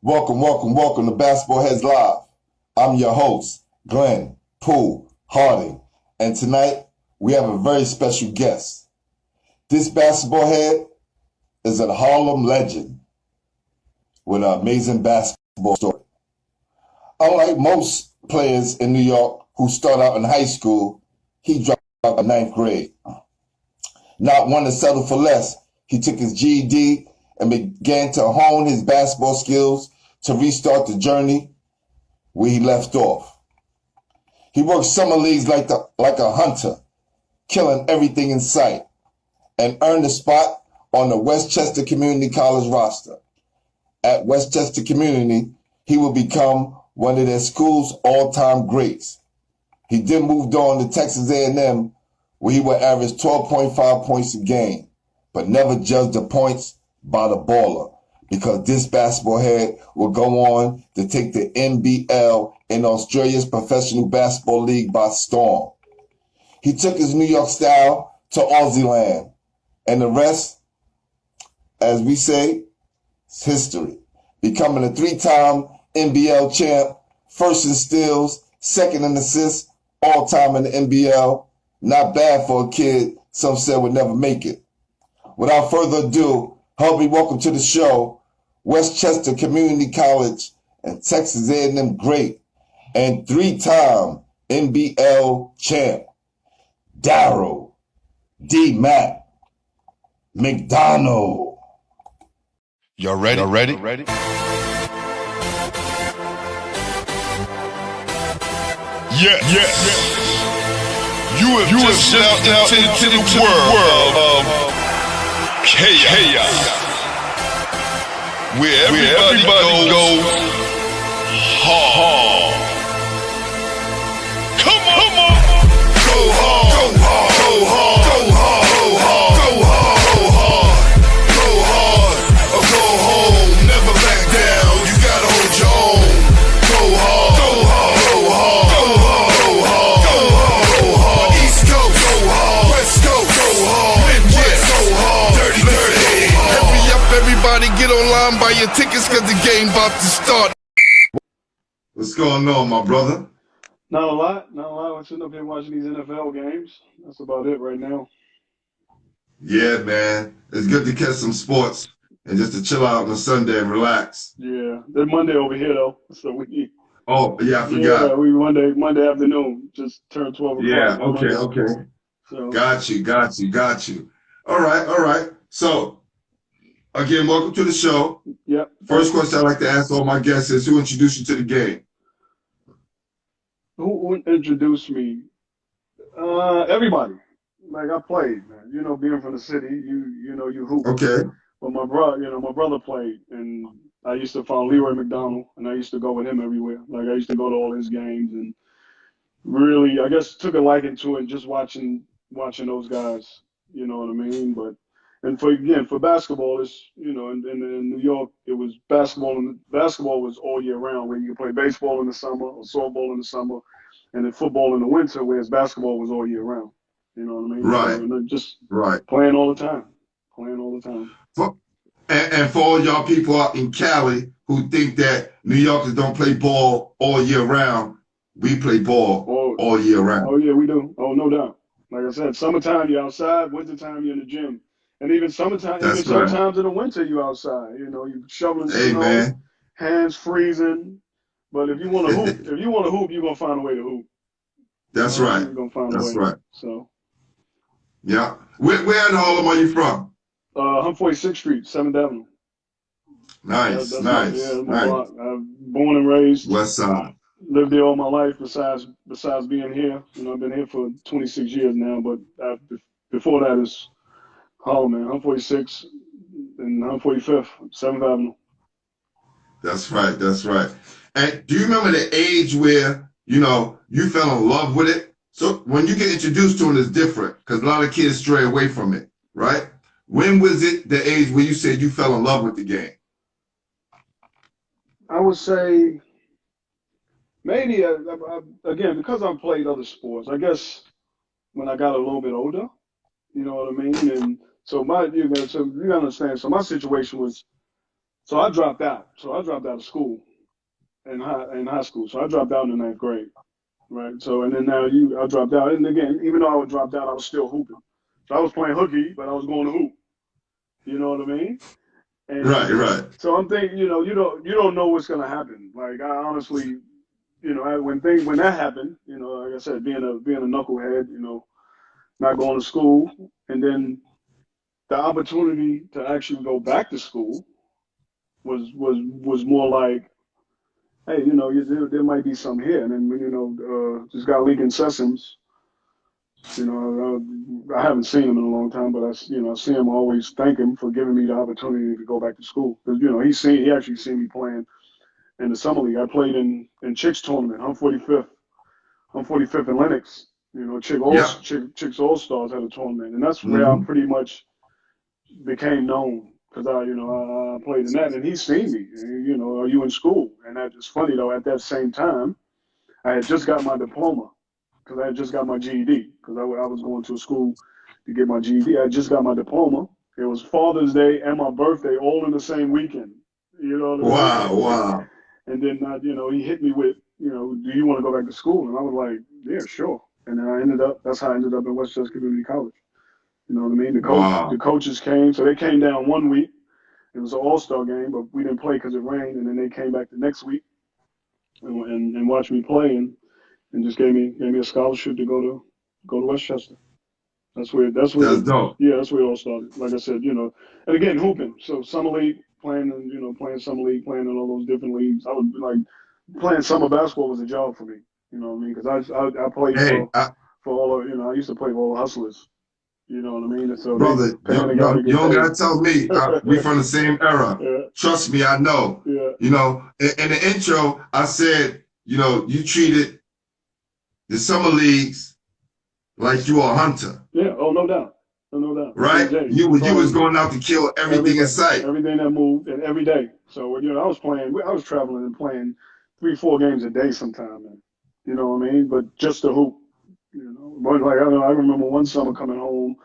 Welcome to Basketball Heads Live. I'm your host, Glenn Poole Harding, and tonight we have a very special guest. This basketball head is a Harlem legend with an amazing basketball story. Unlike most players in New York who start out in high school, he dropped out in ninth grade. Not one to settle for less, he took his GED and began to hone his basketball skills to restart the journey where he left off. He worked summer leagues like a hunter, killing everything in sight, and earned a spot on the Westchester Community College roster. At Westchester Community, he would become one of their school's all-time greats. He then moved on to Texas A&M, where he would average 12.5 points a game, but never judged the points by the baller, because this basketball head will go on to take the NBL in Australia's professional basketball league by storm. He took his New York style to Aussie land, and the rest, as we say, is history. Becoming a three-time NBL champ, first in steals, second in assists, all-time in the NBL. Not bad for a kid some said would never make it. Without further ado, help me welcome to the show, Westchester Community College and Texas A&M great and three-time NBL champ, Darryl D. Mack McDonald. Y'all ready? Yeah. You have just stepped out into the world of chaos, where everybody goes hard. Come on. Go hard. Go home. Never back down. You gotta hold your own. Go hard. East Coast. Go hard. West Coast. Go hard. Midwest. Go hard. Dirty. Hurry up, everybody, get online, buy your tickets, cause the game about to start. What's going on, my brother? Not a lot. I'm sitting up here watching these NFL games. That's about it right now. Yeah, man. It's good to catch some sports and just to chill out on a Sunday and relax. Yeah, it's Monday over here though, so we. Oh, yeah, I forgot. Yeah, we Monday afternoon just turned 12 o'clock. Yeah, okay. So. Got you. All right. So, again, welcome to the show. Yep. First question I like to ask all my guests is, who introduced you to the game? Who introduced me? Everybody. Like I played, man. You know, being from the city, you hoop. Okay. But my brother played, and I used to follow Leroy McDonald, and I used to go with him everywhere. Like I used to go to all his games, and really, I guess, took a liking to it just watching those guys. You know what I mean? But and for basketball, it's in New York, it was basketball, and basketball was all year round. Where you could play baseball in the summer, or softball in the summer, and then football in the winter. Whereas basketball was all year round. You know what I mean? Right. And just Right. playing all the time. And for all y'all people out in Cali who think that New Yorkers don't play ball all year round, we play ball all year round. Oh, yeah, we do. Oh, no doubt. Like I said, summertime you're outside, wintertime you're in the gym. And even sometimes in the winter you're outside. You know, you're shoveling snow, man. hands freezing. But if you want to hoop, you're gonna find a way to hoop. That's right. You're gonna find a way. That's right. So. Yeah. Where in Harlem are you from? 146th Street, 7th Avenue. Nice. I'm born and raised. West Side. Lived there all my life. Besides being here, I've been here for 26 years now. But before that is Harlem, man. 146 and 145th, 7th Avenue. That's right. And do you remember the age where you fell in love with it? So when you get introduced to it, it's different because a lot of kids stray away from it, right? When was it the age where you said you fell in love with the game? I would say maybe, again, because I've played other sports, I guess when I got a little bit older, you know what I mean? And so you gotta understand, so my situation was So I dropped out. So I dropped out of school in high school. So I dropped out in the 9th grade, right? So and then I dropped out, and again, even though I was dropped out, I was still hooping. So I was playing hooky, but I was going to hoop. You know what I mean? And Right. so I'm thinking, you don't know what's gonna happen. Like I honestly, when that happened, like I said, being a knucklehead, not going to school, and then the opportunity to actually go back to school was more like, hey, there might be some here, and then this guy Lincoln Sessoms, I haven't seen him in a long time, but I see him, always thank him for giving me the opportunity to go back to school because he actually seen me playing in the summer league. I played in Chicks tournament. I'm 45th in Lennox. Yeah. Chicks All Stars had a tournament, and that's where I Mm-hmm. pretty much became known because I played in that, and he's seen me. And, are you in school? And that is funny though. At that same time, I had just got my diploma because I had just got my GED because I was going to a school to get my GED. I just got my diploma. It was Father's Day and my birthday all in the same weekend. You know what I mean? Wow. And then, he hit me with, do you want to go back to school? And I was like, yeah, sure. And then that's how I ended up at Westchester Community College. You know what I mean? The Wow. coaches came, so they came down one week. It was an all-star game, but we didn't play because it rained. And then they came back the next week and watched me play and just gave me a scholarship to go to Westchester. That's where That's dope. that's where it all started. Like I said, and again hooping. So summer league, playing playing summer league, playing in all those different leagues. I would like playing summer basketball was a job for me. You know what I mean? Because I played Hey, for all of I used to play for all the hustlers. You know what I mean? And so they brother, paying a guy to you get don't paid. gotta tell me. We from the same era. Yeah, Trust me, I know. yeah, In the intro, I said, you treated the summer leagues like you were a hunter, yeah. Oh, no doubt, no doubt. right? Jay, You was going out to kill everything in everybody, sight. everything that moved, and every day. So I was traveling and playing 3-4 games a day sometime, man. You know what I mean? But just to hoop, But like I remember one summer coming home,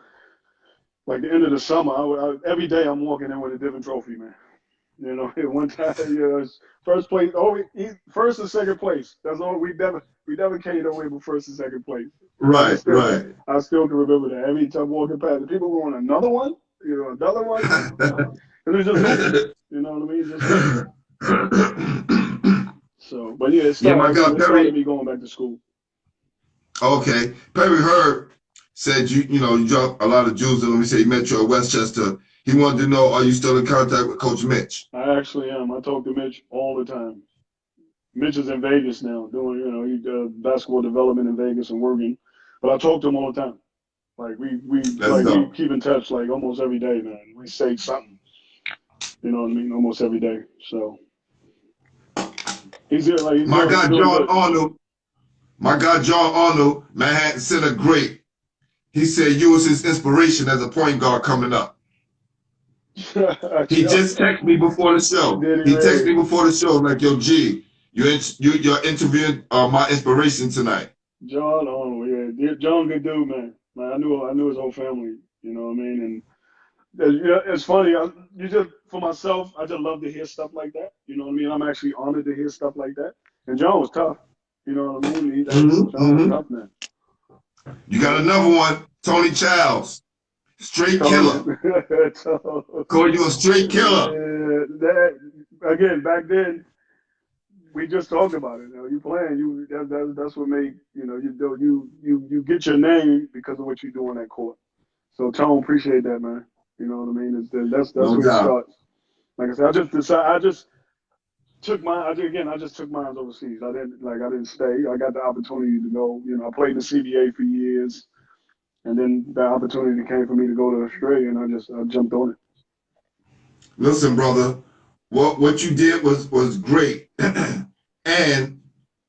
like the end of the summer, every day I'm walking in with a different trophy, man. One time, it's first place, first and second place. That's all we never came away with first and second place. Right. I still can remember that. Every time walking past, the people going another one, another one. And it's just hooping. You know what I mean? Just hooping. So, but yeah, Yeah, my God, it started Perry. me going back to school. Okay, Perry Heard said you dropped a lot of jewels. Let me say he met you at Westchester. He wanted to know, are you still in contact with Coach Mitch? I actually am. I talk to Mitch all the time. Mitch is in Vegas now, doing he does basketball development in Vegas and working. But I talk to him all the time. Like That's we dope. keep in touch like almost every day, man. We say something. You know what I mean? Almost every day. So he's My doing guy doing John good. Arnold, Manhattan Center great. He said you was his inspiration as a point guard coming up. He just texted me before the show. Did he He texted really? me before the show like, yo, G, you're interviewing my inspiration tonight. John Arnold, yeah. John, good dude, man. I knew his whole family. You know what I mean? And it's funny. For myself, I just love to hear stuff like that. You know what I mean? I'm actually honored to hear stuff like that. And John was tough. You know what I mean? John was tough, man. You got another one, Tony Childs, straight killer. Call you a straight killer. Again, back then, we just talked about it. You playing, that's what made you get your name because of what you do on that court. So Tone, appreciate that, man. You know what I mean? That's No where it doubt. starts. Like I said, I just took I just took mine overseas. I didn't stay. I got the opportunity to go. I played in the CBA for years, and then the opportunity came for me to go to Australia, and I jumped on it. Listen, brother, what you did was great, and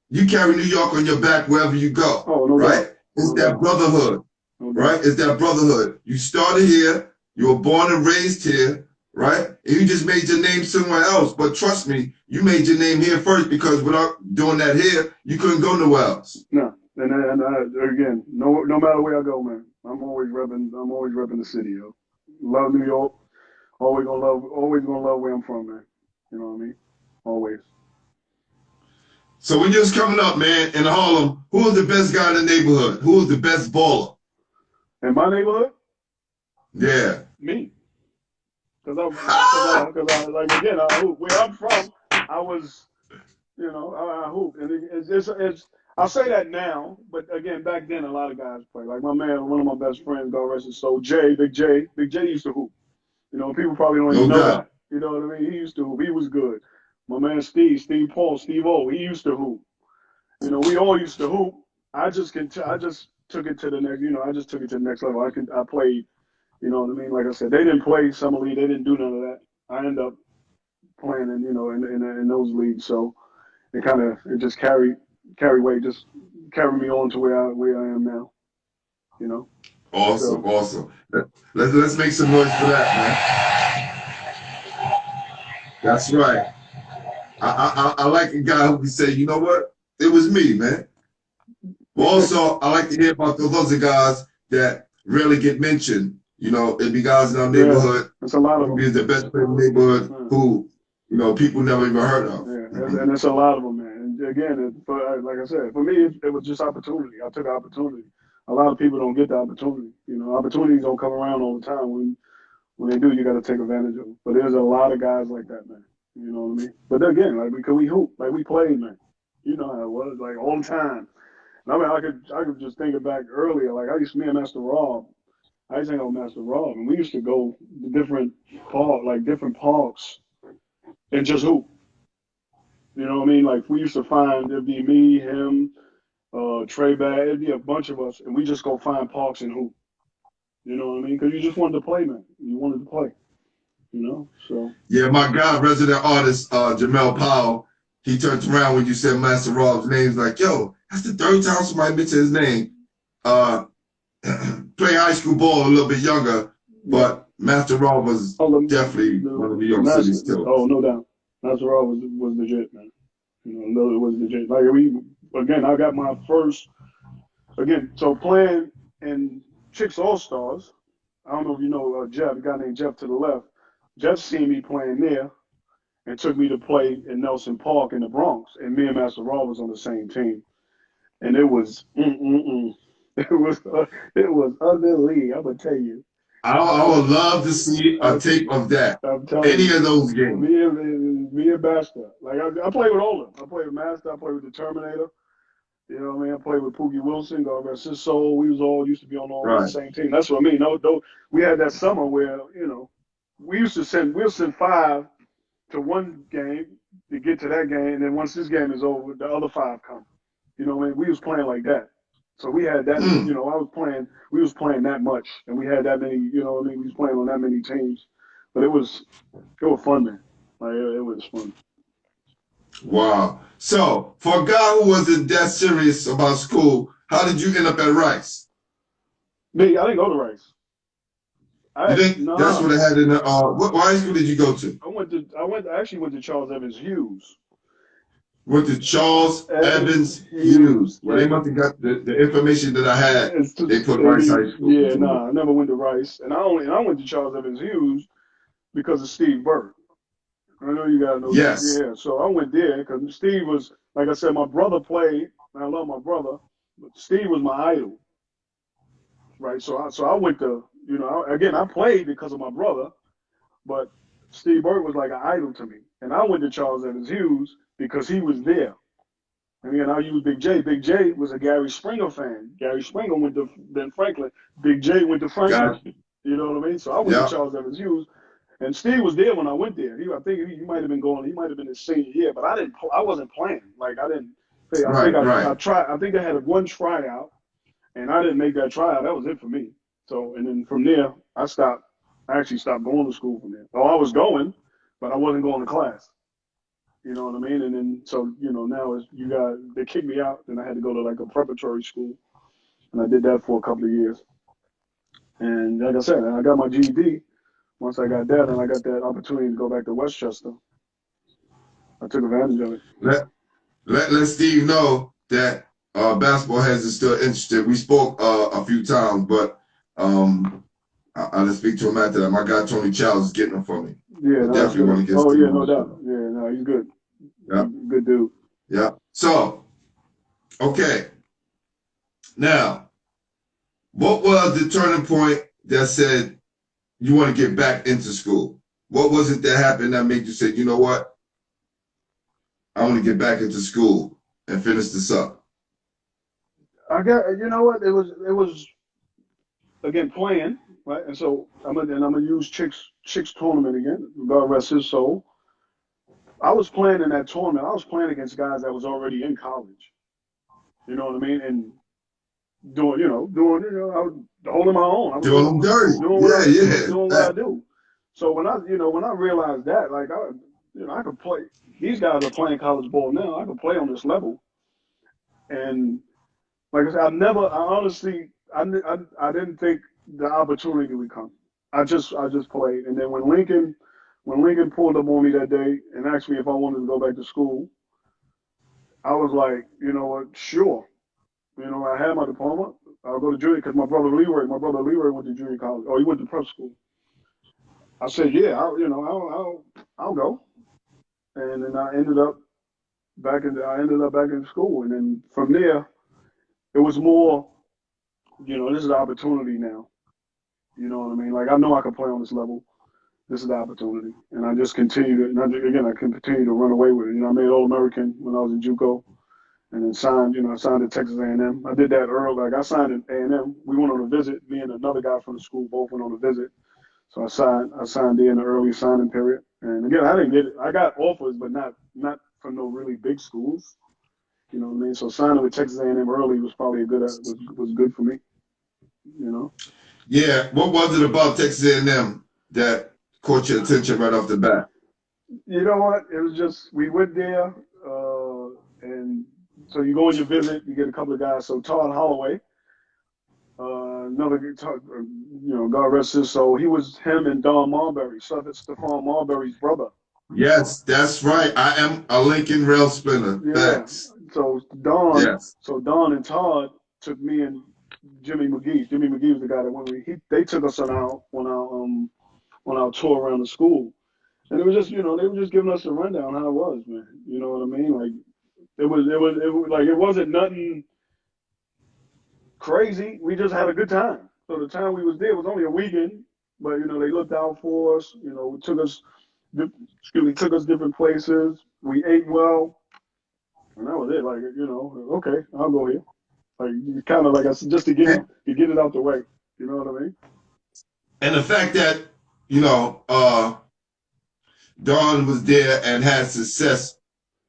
you carry New York on your back wherever you go. Oh, no right? doubt. It's that brotherhood, right? It's that brotherhood. You started here. You were born and raised here, right? And you just made your name somewhere else. But trust me, you made your name here first because without doing that here, you couldn't go nowhere else. No, and again, no matter where I go, man, I'm always repping the city, yo. Love New York. Always gonna love where I'm from, man. You know what I mean? Always. So when you was coming up, man, in Harlem, who was the best guy in the neighborhood? Who was the best baller? In my neighborhood? Yeah. Me. Cause I like again, I hoop. Where I'm from, I was, I hoop, and it's. I'll say that now, but again, back then a lot of guys played. Like my man, one of my best friends, God rest his soul, Big J used to hoop. People probably don't even No know doubt. that. You know what I mean? He used to hoop. He was good. My man Steve Paul, Steve O, he used to hoop. We all used to hoop. I just took it to the next. I just took it to the next level. I played. You know what I mean? Like I said, they didn't play summer league. They didn't do none of that. I ended up playing in those leagues. So it just carried weight, just carried me on to where I am now. Awesome, So, awesome. Let's make some noise for that, man. That's right. I like a guy who can say, you know what? It was me, man. But also, I like to hear about those other guys that rarely get mentioned. It'd be guys in our neighborhood. It's a lot of who them. is the best player in the neighborhood who, people never even heard of. Yeah, and it's a lot of them, man. And again, like I said, for me, it was just opportunity. I took opportunity. A lot of people don't get the opportunity. Opportunities don't come around all the time. When they do, you got to take advantage of them. But there's a lot of guys like that, man. You know what I mean? But again, like because we hoop, like we played, man. You know how it was, like all the time. And I mean, I could just think it back earlier. Like me and Master Rob. I used to hang out with Master Rob, and we used to go to different parks, and just hoop. You know what I mean? Like we used to find it'd be me, him, Trey Bad, it'd be a bunch of us, and we just go find parks and hoop. You know what I mean? Because you just wanted to play, man. You wanted to play. So. Yeah, my guy, resident artist, Jamel Powell, he turned around when you said Master Rob's name. He's like, yo, that's the third time somebody mentioned his name. Play high school ball a little bit younger, but Master Rob was definitely one of New York City's too. Oh, no doubt. Master Rob was legit, man. It was legit. Like I got my first, so playing in Chicks All-Stars. I don't know if you know Jeff, a guy named Jeff to the left. Jeff seen me playing there and took me to play in Nelson Park in the Bronx. And me and Master Rob was on the same team. And it was, it was ugly, I'm going to tell you. I would love to see a tape of that. Any of those games. Me and Master. Like I played with all of them. I played with Master. I played with the Terminator. You know what I mean? I played with Pookie Wilson, God rest his soul. We was all used to be on the same team. That's what I mean. No, we had that summer where we'll send 5 to one game to get to that game, and then once this game is over, the other 5 come. You know what I mean? We was playing like that. So we had that. We was playing that much, and we had that many. You know what I mean? We was playing on that many teams, but it was fun, man. Like it was fun. Wow. So, for a guy who wasn't that serious about school, how did you end up at Rice? Me, I didn't go to Rice. You think that's what they had in the what high school did you go to? I actually went to Charles Evans Hughes. Went to Charles Evans Hughes. Well, they must have got the information that I had. They put Rice High School. Yeah, I never went to Rice. And I went to Charles Evans Hughes because of Steve Burke. I know you gotta know. Yes. Yeah, so I went there because Steve was, like I said, my brother played, and I love my brother, but Steve was my idol. Right, so I went to, I played because of my brother, but Steve Burke was like an idol to me. And I went to Charles Evans Hughes because he was there. And again, I'll use Big J. Big J was a Gary Springer fan. Gary Springer went to Ben Franklin. Big J went to Franklin. You know what I mean? So I went to Charles Evans Hughes. And Steve was there when I went there. I think he might have been going. He might have been his senior year, but I wasn't playing. Like I didn't. I tried. I think I had one tryout, and I didn't make that tryout. That was it for me. So and then from there, I stopped. I actually stopped going to school from there. Oh, I was going, but I wasn't going to class. You know what I mean? And then so now they kicked me out. Then I had to go to like a preparatory school, and I did that for a couple of years. And like I said, I got my GED. Once I got that, and I got that opportunity to go back to Westchester, I took advantage of it. Let Steve know that basketball heads are still interested. We spoke a few times, but I'll just speak to him after that. My guy Tony Childs is getting them for me. Yeah, no, Definitely want to get. Oh yeah, no doubt. Yeah, no, he's good. Yeah, good dude. Yeah. So, okay. Now, what was the turning point that said you want to get back into school? What was it that happened that made you say, you know what? I want to get back into school and finish this up. I got, you know what? It was again playing, right? And so I'm gonna use Chick's tournament again. God rest his soul. I was playing in that tournament. I was playing against guys that was already in college. You know what I mean? And doing, I was holding my own. I was doing them dirty. Doing what I do. So when I realized that, like I could play. These guys are playing college ball now. I could play on this level. And like I said, I didn't think the opportunity would come. I just played. And then when Lincoln pulled up on me that day and asked me if I wanted to go back to school, I was like, you know what, sure. I had my diploma. I'll go to junior because my brother Leroy went to junior college. Oh, he went to prep school. I said, yeah, I'll go. And then I ended up back in school. And then from there, it was more, this is the opportunity now. You know what I mean? Like, I know I can play on this level. This is the opportunity. And I just continue to, I can continue to run away with it. I made All-American when I was in JUCO. And then signed at Texas A&M. I did that early. Like, I signed at A&M. We went on a visit. Me and another guy from the school both went on a visit. So I signed there in the early signing period. And again, I didn't get it. I got offers, but not from no really big schools. You know what I mean? So signing with Texas A&M early was probably was good for me. Yeah. What was it about Texas A&M that caught your attention right off the bat? You know what? It was just we went there, and so you go on your visit, you get a couple of guys. So Todd Holloway, another, God rest his soul. Him and Don Marbury, Stephon Marbury's brother. Yes, that's right. I am a Lincoln rail spinner. Yeah. Thanks. So Don and Todd took me and Jimmy McGee. Jimmy McGee was the guy that went with me. They took us on our tour around the school. And it was just, they were just giving us a rundown how it was, man. You know what I mean? Like, it wasn't nothing crazy. We just had a good time. So the time we was there was only a weekend, but they looked out for us. Took us different places. We ate well, and that was it. Like, okay, I'll go here. Like, kind of like I said, just to get it out the way. You know what I mean? And the fact that Don was there and had success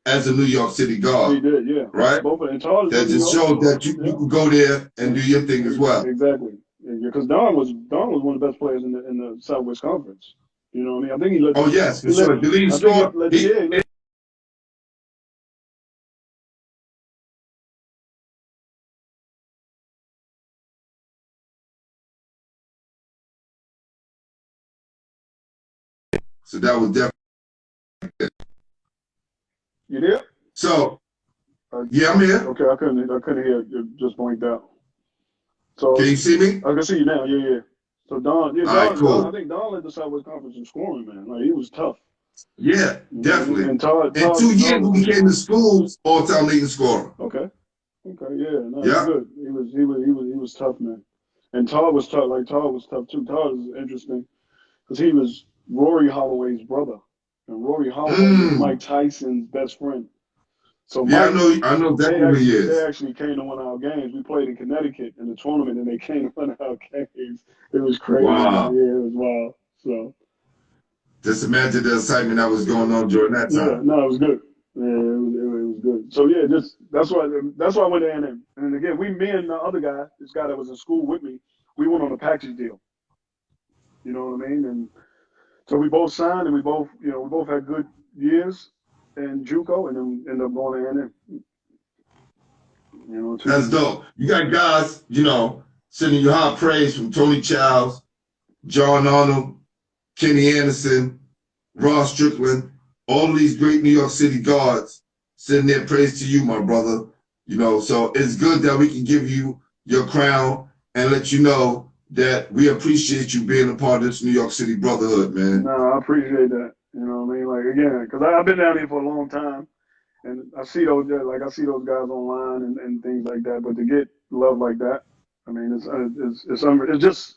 as a New York City guard. He did, yeah. Right? That just showed that you can go there and do your thing as well. Exactly. Because Don was one of the best players in the Southwest Conference. You know what I mean? I think he led. Oh yes, for sure. The leading scorer. So that was definitely. You there? So, yeah, I'm here. Okay, I couldn't hear. It just blinked out. So can you see me? I can see you now. Yeah. So Don, Cool. I think Don led the Southwest Conference in scoring, man. Like, he was tough. Yeah, definitely. And Todd, in 2 years, we came to school all-time leading scorer. Okay, yeah, no, yeah. Good. He was tough, man. And Todd was tough. Like, Todd was tough too. Todd was interesting because he was Rory Holloway's brother, and Rory Holloway was Mike Tyson's best friend. So yeah, I know exactly who he is. They actually came to one of our games. We played in Connecticut in the tournament, and they came to one of our games. It was crazy. Wow. Yeah, it was wild. So just imagine the excitement that was going on during that time. Yeah, no, it was good. Yeah, it was good. So yeah, that's why I went to A&M. And again, me and the other guy, this guy that was in school with me, we went on a package deal. You know what I mean? And so we both signed, and we both had good years in JUCO, and then ended up going to A&M. That's dope. You got guys, sending you high praise from Tony Childs, John Arnold, Kenny Anderson, Ross Strickland, all these great New York City guards sending their praise to you, my brother. So it's good that we can give you your crown and let you know that we appreciate you being a part of this New York City brotherhood, man. No, I appreciate that. You know what I mean? Like, again, because I've been down here for a long time, and I see those guys online and things like that. But to get love like that, I mean, it's just,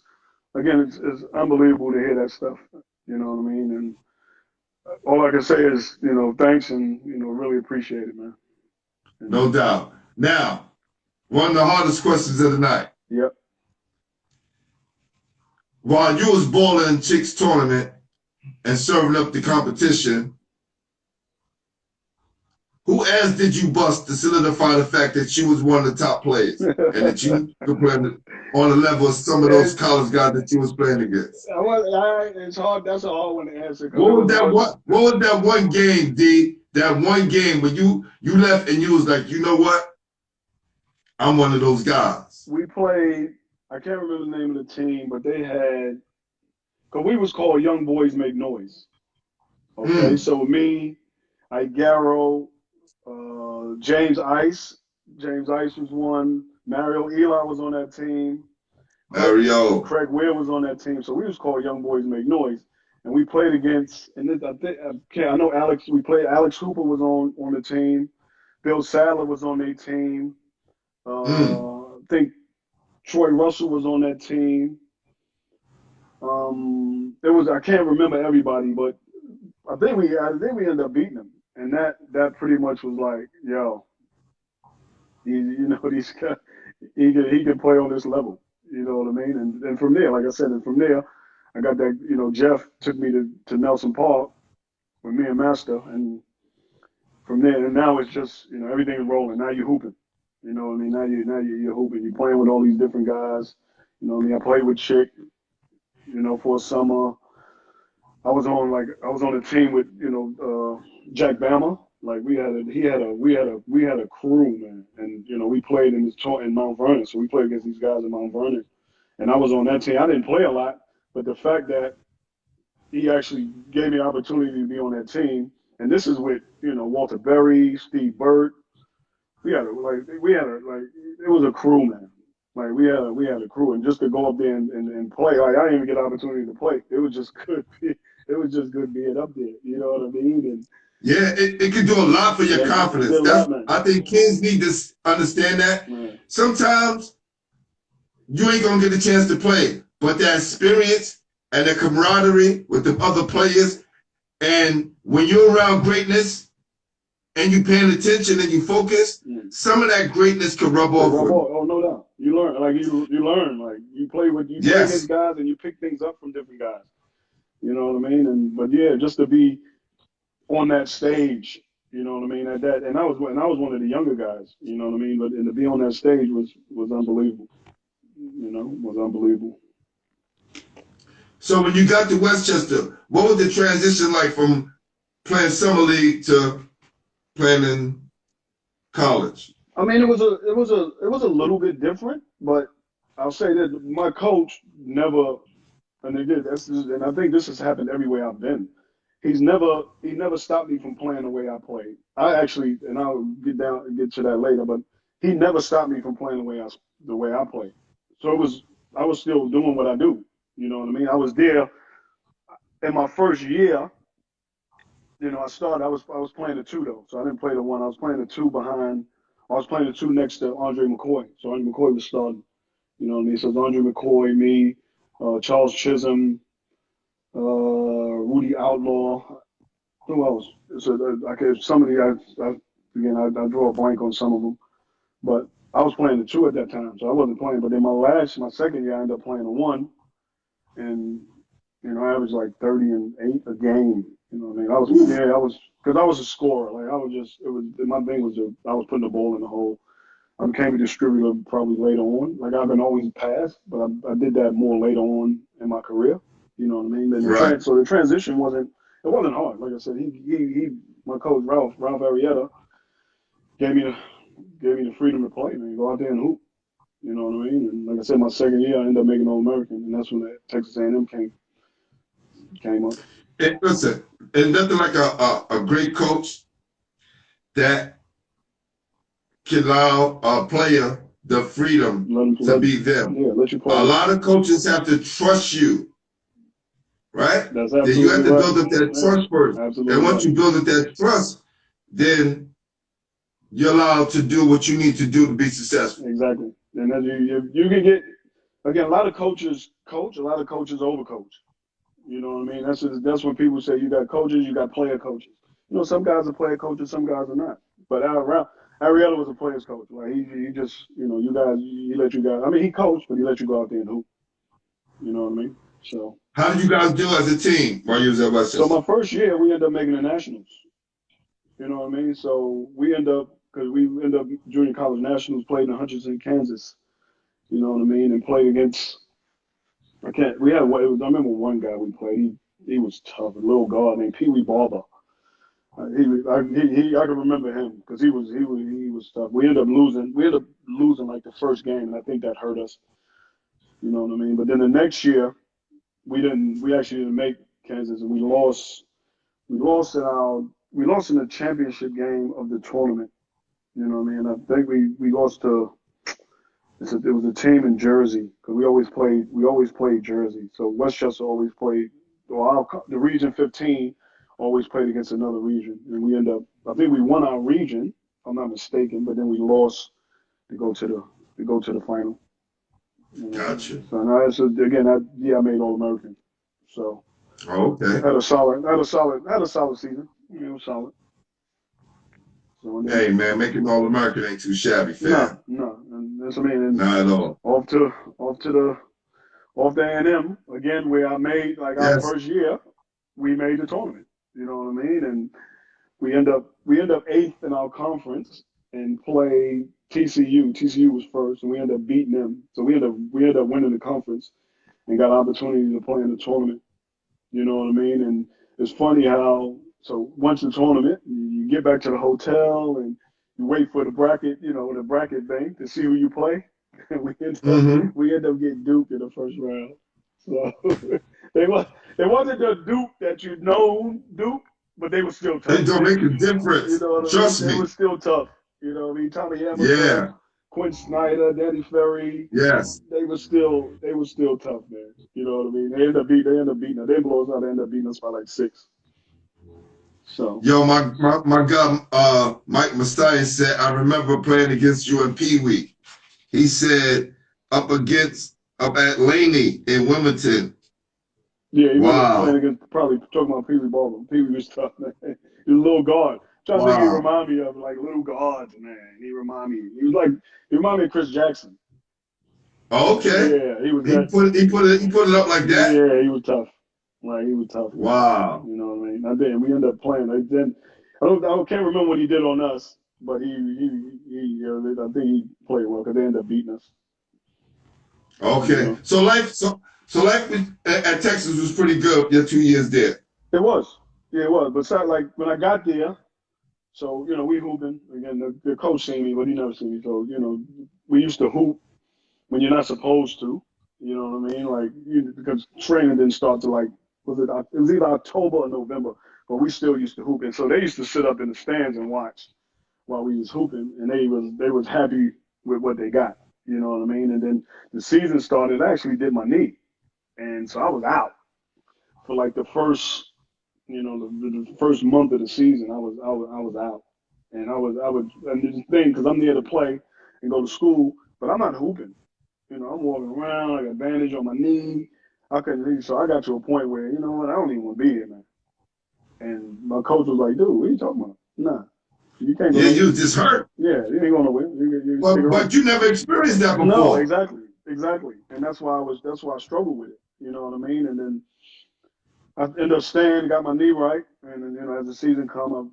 again, it's unbelievable to hear that stuff. You know what I mean? And all I can say is, thanks, and really appreciate it, man. No doubt. Now, one of the hardest questions of the night. Yep. While you was balling in Chicks tournament and serving up the competition, who ass did you bust to solidify the fact that you was one of the top players and that you could play on the level of some of those college guys that you was playing against? It's hard. That's a hard one to answer. What was that one game, D? That one game when you left and you was like, you know what? I'm one of those guys. We played, I can't remember the name of the team, but they had, because we was called Young Boys Make Noise. Okay, so me, Darryl, James Ice was one. Mario Eli was on that team. Mario. Craig Weir was on that team. So we was called Young Boys Make Noise. And we played against, and I know Alex Hooper was on the team. Bill Sadler was on their team. I think Troy Russell was on that team. I can't remember everybody, but I think we ended up beating them. And that pretty much was like, yo, these guys, he can play on this level. You know what I mean? And from there, like I said, I got that, Jeff took me to Nelson Park with me and Master. And from there, and now it's just, everything is rolling. Now you're hooping. You know what I mean? Now you're hooping. You're playing with all these different guys. You know what I mean? I played with Chick, for a summer. I was on a team with, Jack Bama. Like we had a crew, man. And, we played in Mount Vernon. So we played against these guys in Mount Vernon. And I was on that team. I didn't play a lot, but the fact that he actually gave me an opportunity to be on that team. And this is with, Walter Berry, Steve Burt. It was a crew, man. Like we had a crew, and just to go up there and play, like I didn't even get an opportunity to play. It was just good. It was just good being up there. You know what I mean? And yeah, it can do a lot for your confidence. I think kids need to understand that. Right. Sometimes you ain't gonna get a chance to play, but that experience and the camaraderie with the other players, and when you're around greatness and you paying attention and you focus, some of that greatness can rub off. Oh, no doubt. You learn, you learn, you play against guys and you pick things up from different guys. You know what I mean? But just to be on that stage, you know what I mean? And I was one of the younger guys, you know what I mean? But to be on that stage was unbelievable. Was unbelievable. So when you got to Westchester, what was the transition like from playing summer league to playing in college? I mean, it was a little bit different, but I'll say that my coach never, and I think this has happened everywhere I've been. He never stopped me from playing the way I played. I actually, and I'll get to that later, but he never stopped me from playing the way I played. So I was still doing what I do. You know what I mean? I was there in my first year. I was playing the two though, so I didn't play the one. I was playing the two behind. I was playing the two next to Andre McCoy. So Andre McCoy was starting. You know what I mean? So it's Andre McCoy, me, Charles Chisholm, Rudy Outlaw. Who else? So some of the guys. I draw a blank on some of them, but I was playing the two at that time, so I wasn't playing. But then my second year, I ended up playing the one, and I averaged like 30 and 8 a game. You know what I mean? Because I was a scorer. Like my thing was I was putting the ball in the hole. I became a distributor probably later on. Like I've been always passed, but I did that more later on in my career. You know what I mean? So the transition wasn't hard. Like I said, my coach Ralph Arietta gave me the freedom to play, man. Go out there and hoop. You know what I mean? And like I said, my second year I ended up making All-American, and that's when the Texas A&M came up. And listen, and nothing like a great coach that can allow a player the freedom to be them. Yeah, let you play. A lot of coaches have to trust you, right? That's Then absolutely you have to right. build up that trust first. Absolutely And once you build up that trust, then you're allowed to do what you need to do to be successful. Exactly. And then you can get, again, a lot of coaches coach, a lot of coaches overcoach. You know what I mean? That's when people say you got coaches, you got player coaches. You know, some guys are player coaches, some guys are not. But Ariella was a player's coach. Like he just, you know, he let you guys. I mean, he coached, but he let you go out there and hoop. You know what I mean? So. How did you guys do as a team while you was at West? So my first year, we ended up making the nationals. You know what I mean? So we end up junior college nationals, played in Hutchinson, Kansas. You know what I mean? And played against. I remember one guy we played. He was tough, a little guard named Pee Wee Barber. I can remember him because he was tough. We ended up losing. Like the first game, and I think that hurt us. You know what I mean? But then the next year, we actually didn't make Kansas, and we lost in the championship game of the tournament. You know what I mean? I think we lost to. It was a team in Jersey because we always played Jersey. So Westchester always played, the Region 15 always played against another region, and we I think we won our region, if I'm not mistaken, but then we lost to go to the final. Gotcha. So now I made All-American. So okay. Had a solid season. You know, solid. So hey man, making All-American ain't too shabby, fam. No, and that's not at all. Off to A&M again, where I made our first year, we made the tournament. You know what I mean? And we end up 8th in our conference and played TCU. TCU was first, and we ended up beating them. So we ended up winning the conference and got an opportunity to play in the tournament. You know what I mean? And it's funny how. So once the tournament, you get back to the hotel and you wait for the bracket thing to see who you play. And we end up getting duped in the first round. So they wasn't the dupe that you know dupe, but they were still tough. It don't make a difference. You know what Trust I mean? me. They were still tough. You know what I mean? Tommy Hamilton, yeah. Quinn Snyder, Danny Ferry. Yes. They were still tough, man. You know what I mean? They end up beating us. They didn't blow us out. They end up beating us by like 6. So. Yo, my guy, Mike Mustaine said, I remember playing against you in Pee Wee. He said, up at Laney in Wilmington. Yeah, he was playing against, probably talking about Pee Wee Baldwin. Pee Wee was tough, man. He was a little guard. I'm trying to think he remind me of like little guards, man. He reminded me of Chris Jackson. Oh, okay. Yeah, he was. He put it up like that. Yeah, he was tough. Like he was tough. Wow. You know what I mean? Then we ended up playing. I can't remember what he did on us, but I think he played well because they ended up beating us. Okay. You know? So life at Texas was pretty good. Your 2 years there. It was. Yeah, it was. But like when I got there, so we hooping again. The coach seen me, but he never seen me. So we used to hoop when you're not supposed to. You know what I mean? Like because training didn't start to like. It was either October or November, but we still used to hoop. And so they used to sit up in the stands and watch while we was hooping, and they was happy with what they got. You know what I mean? And then the season started. I actually did my knee, and so I was out for like the first, the first month of the season. I was out, and and this thing because I'm there to play and go to school, but I'm not hooping. I'm walking around. I got a bandage on my knee. I couldn't leave, so I got to a point where, you know what, I don't even want to be here, man. And my coach was like, dude, what are you talking about? Nah. You can't go. Yeah, you just hurt. Yeah, you ain't going nowhere. But you never experienced that before. No, exactly. And that's why I struggled with it. You know what I mean? And then I ended up staying, got my knee right, and then, as the season come,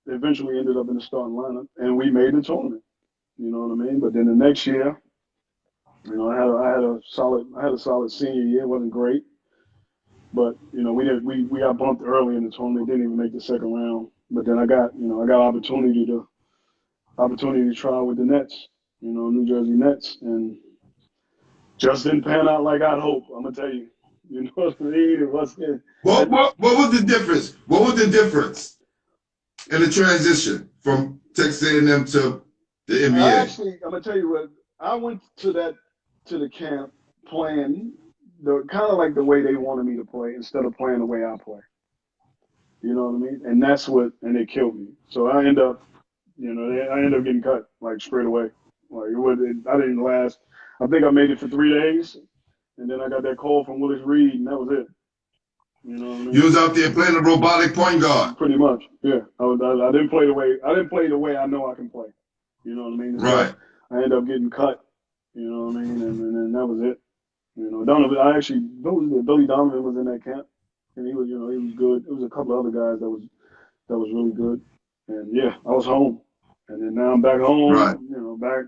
I eventually ended up in the starting lineup, and we made the tournament. You know what I mean? But then the next year, I had a solid senior year. It wasn't great, but we got bumped early in the tournament. Didn't even make the second round. But then I got opportunity to try with the Nets, New Jersey Nets, and just didn't pan out like I'd hoped. I'm gonna tell you, you know what I mean? It wasn't. What was the difference? What was the difference in the transition from Texas A&M to the NBA? I'm gonna tell you what. I went to the camp playing the kind of like the way they wanted me to play instead of playing the way I play. You know what I mean? And and they killed me. So I end up getting cut like straight away. Like I didn't last. I think I made it for 3 days, and then I got that call from Willis Reed, and that was it. You know what I mean? You was out there playing the robotic point guard. Pretty much, yeah. I didn't play the way I know I can play. You know what I mean? So Right. I ended up getting cut. You know what I mean? And then that was it. You know, Billy Donovan was in that camp, and he was good. There was a couple of other guys that was really good, and yeah, I was home, and then now I'm back home. Right. You know, back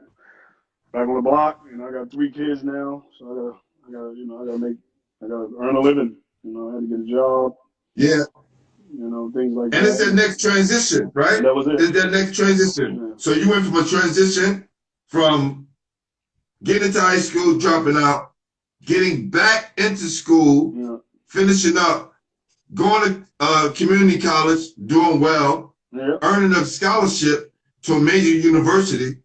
on the block. You know, I got 3 kids now, so I gotta earn a living. You know, I had to get a job. Yeah. You know, things like that. And it's that next transition, right? That was it. It's that next transition. Yeah. So you went from a transition from getting into high school, dropping out, getting back into school, finishing up, going to community college, doing well, earning a scholarship to a major university.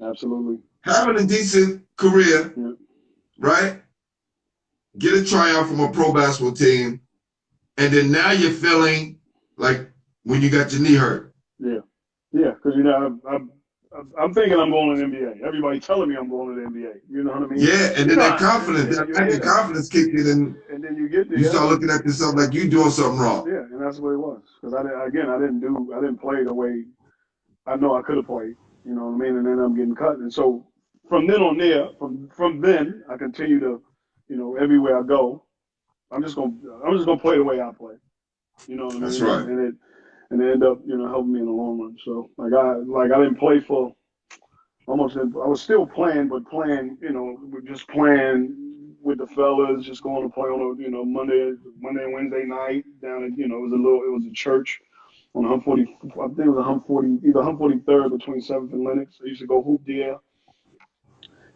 Absolutely. Having a decent career, right? Get a tryout from a pro basketball team, and then now you're feeling like when you got your knee hurt. Yeah, because I'm thinking I'm going to the NBA. Everybody telling me I'm going to the NBA. You know what I mean? Yeah, and then that confidence, that confidence kicked in, and then you get there. You start looking at yourself like you doing something wrong. Yeah, and that's what it was. Because I didn't play the way I know I could have played. You know what I mean? And then I'm getting cut, and so from then on there, from then I continue to, everywhere I go, I'm just gonna play the way I play. You know what I mean? That's right. And it ended up, helping me in the long run. So I didn't play for almost. I was still playing, but playing, just playing with the fellas, just going to play on a, Monday and Wednesday night down at, it was a church on Hum 40. I think it was a Hum 40, either Hum 43rd between 7th and Lenox. I used to go hoop there.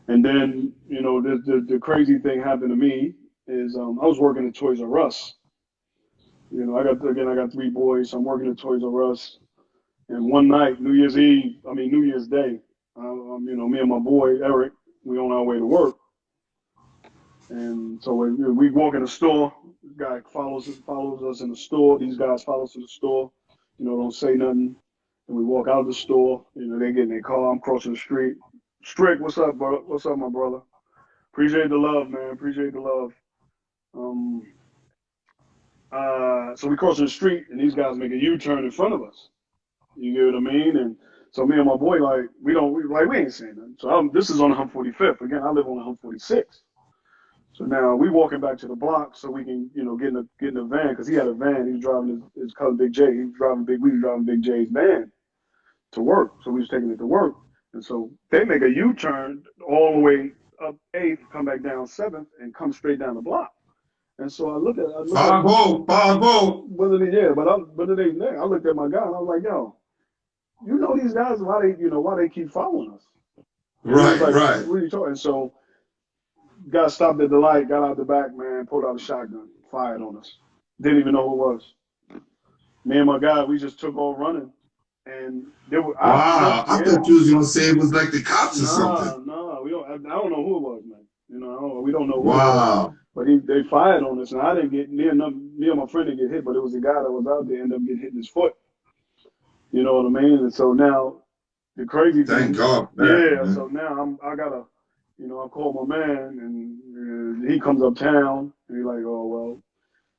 And then, the crazy thing happened to me is I was working at Toys R Us. I got 3 boys, so I'm working at Toys R Us. And one night, New Year's Day, me and my boy, Eric, we on our way to work. And so we walk in the store. This guy follows us in the store. These guys follow us to the store, don't say nothing. And we walk out of the store. They get in their car. I'm crossing the street. Strick, what's up, bro? What's up, my brother? Appreciate the love, man. Appreciate the love. So we crossing the street, and these guys make a U-turn in front of us. You get what I mean? And so me and my boy, we ain't saying nothing. So this is on the Hum 45th. Again, I live on the Hum 46th. So now we walking back to the block so we can, get in a van, because he had a van. He was driving his cousin Big J. We was driving Big J's van to work. So we was taking it to work. And so they make a U-turn all the way up 8th, come back down 7th, and come straight down the block. And so I looked at I looked at my guy and I was like, yo, these guys, why they keep following us? Right. What are you talking? And so guy stopped at the light, got out the back, man, pulled out a shotgun, fired on us. Didn't even know who it was. Me and my guy, we just took off running. And they were. Wow, I thought you was gonna say it was like the cops or something. No, we don't. I don't know who it was, man. We don't know. Who wow. It was. But they fired on us, and I didn't get me and my friend didn't get hit, but it was the guy that was out there ended up getting hit in his foot. You know what I mean? And so now, the crazy thing. Thank God. Yeah. Man. So now I gotta, I call my man, and he comes uptown, and he's like, oh well,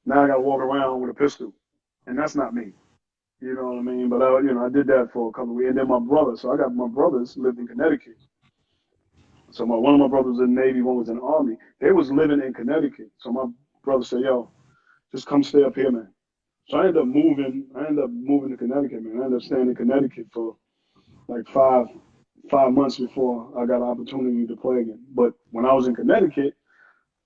now I gotta walk around with a pistol, and that's not me. You know what I mean? But I did that for a couple of weeks. And then my brother, so I got my brothers lived in Connecticut. So one of my brothers was in the Navy, one was in the Army. They was living in Connecticut. So my brother said, yo, just come stay up here, man. So I ended up moving to Connecticut, man. I ended up staying in Connecticut for like five months before I got an opportunity to play again. But when I was in Connecticut,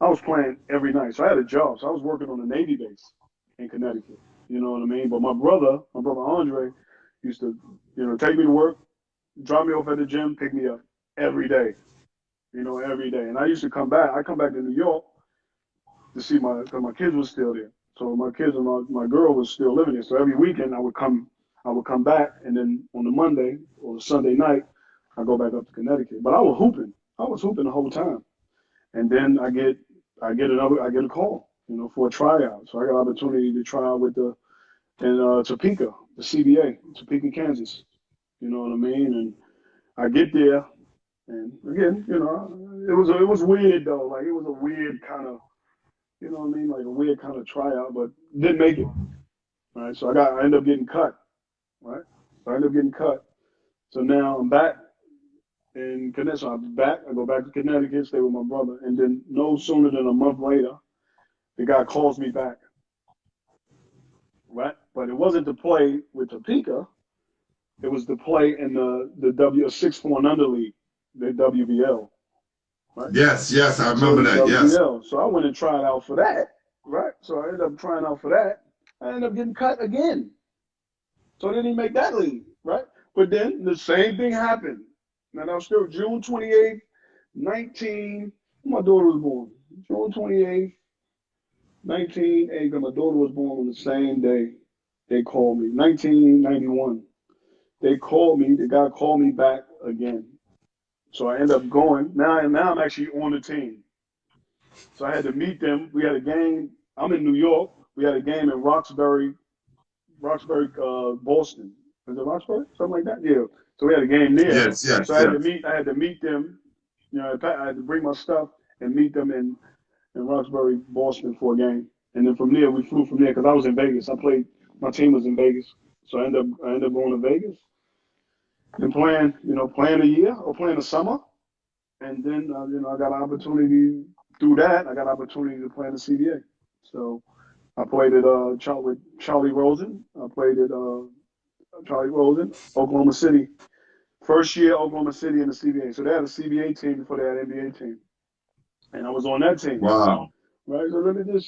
I was playing every night. So I had a job. So I was working on a Navy base in Connecticut. You know what I mean? But my brother Andre, used to, take me to work, drop me off at the gym, pick me up every day. Every day. And I used to come back. I come back to New York to see because my kids were still there. So my kids and my girl was still living there. So every weekend I would come back, and then on the Monday or the Sunday night, I go back up to Connecticut. But I was hooping. I was hooping the whole time. And then I get a call, for a tryout. So I got an opportunity to try out with Topeka, the CBA, Topeka, Kansas. You know what I mean? And I get there, and again, it was weird though. Like it was a weird kind of, you know what I mean? Like a weird kind of tryout, but didn't make it. Right? So I ended up getting cut. Right? So I ended up getting cut. So now I'm back in Connecticut. So I go back to Connecticut, stay with my brother, and then no sooner than a month later, the guy calls me back. Right? But it wasn't to play with Topeka. It was to play in the 6'4" and under league, the WBL. Right? Yes, I remember that. Yes. WBL. So I went and tried out for that. Right? So I ended up trying out for that. I ended up getting cut again. So I didn't make that league. Right? But then the same thing happened. And I was still June 28th, my daughter was born. June 28th, 1980. My daughter was born on the same day they called me. 1991. They called me. The guy called me back again. So I ended up going. Now I'm actually on the team. So I had to meet them. We had a game. I'm in New York. We had a game in Roxbury, Boston. Is it Roxbury? Something like that? Yeah. So we had a game there. Yes. So I had to meet them. I had to bring my stuff and meet them in Roxbury, Boston for a game. And then from there, we flew from there because I was in Vegas. My team was in Vegas. So I ended up going to Vegas and playing a year or playing a summer. And then, I got an opportunity through that. I got an opportunity to play in the CBA. So I played at with Charlie Rosen. I played at Charlie Rosen, Oklahoma City. First year, Oklahoma City in the CBA. So they had a CBA team before they had an NBA team. And I was on that team. Wow. Right? So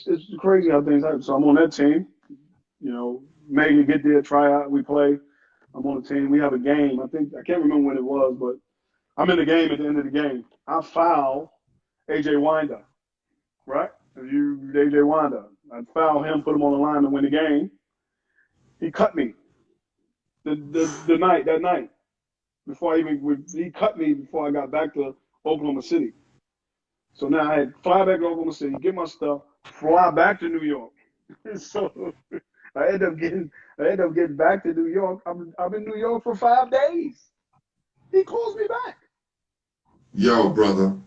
it's crazy how things happen. So I'm on that team. Make it get there, try out, we play. I'm on the team. We have a game. I can't remember when it was, but I'm in the game at the end of the game. I foul AJ Winder. Right? AJ Winder. I foul him, put him on the line to win the game. He cut me. That night. He cut me before I got back to Oklahoma City. So now I had to fly back to Oklahoma City, get my stuff, fly back to New York. So I ended up getting back to New York. I'm in New York for 5 days. He calls me back. Yo, brother.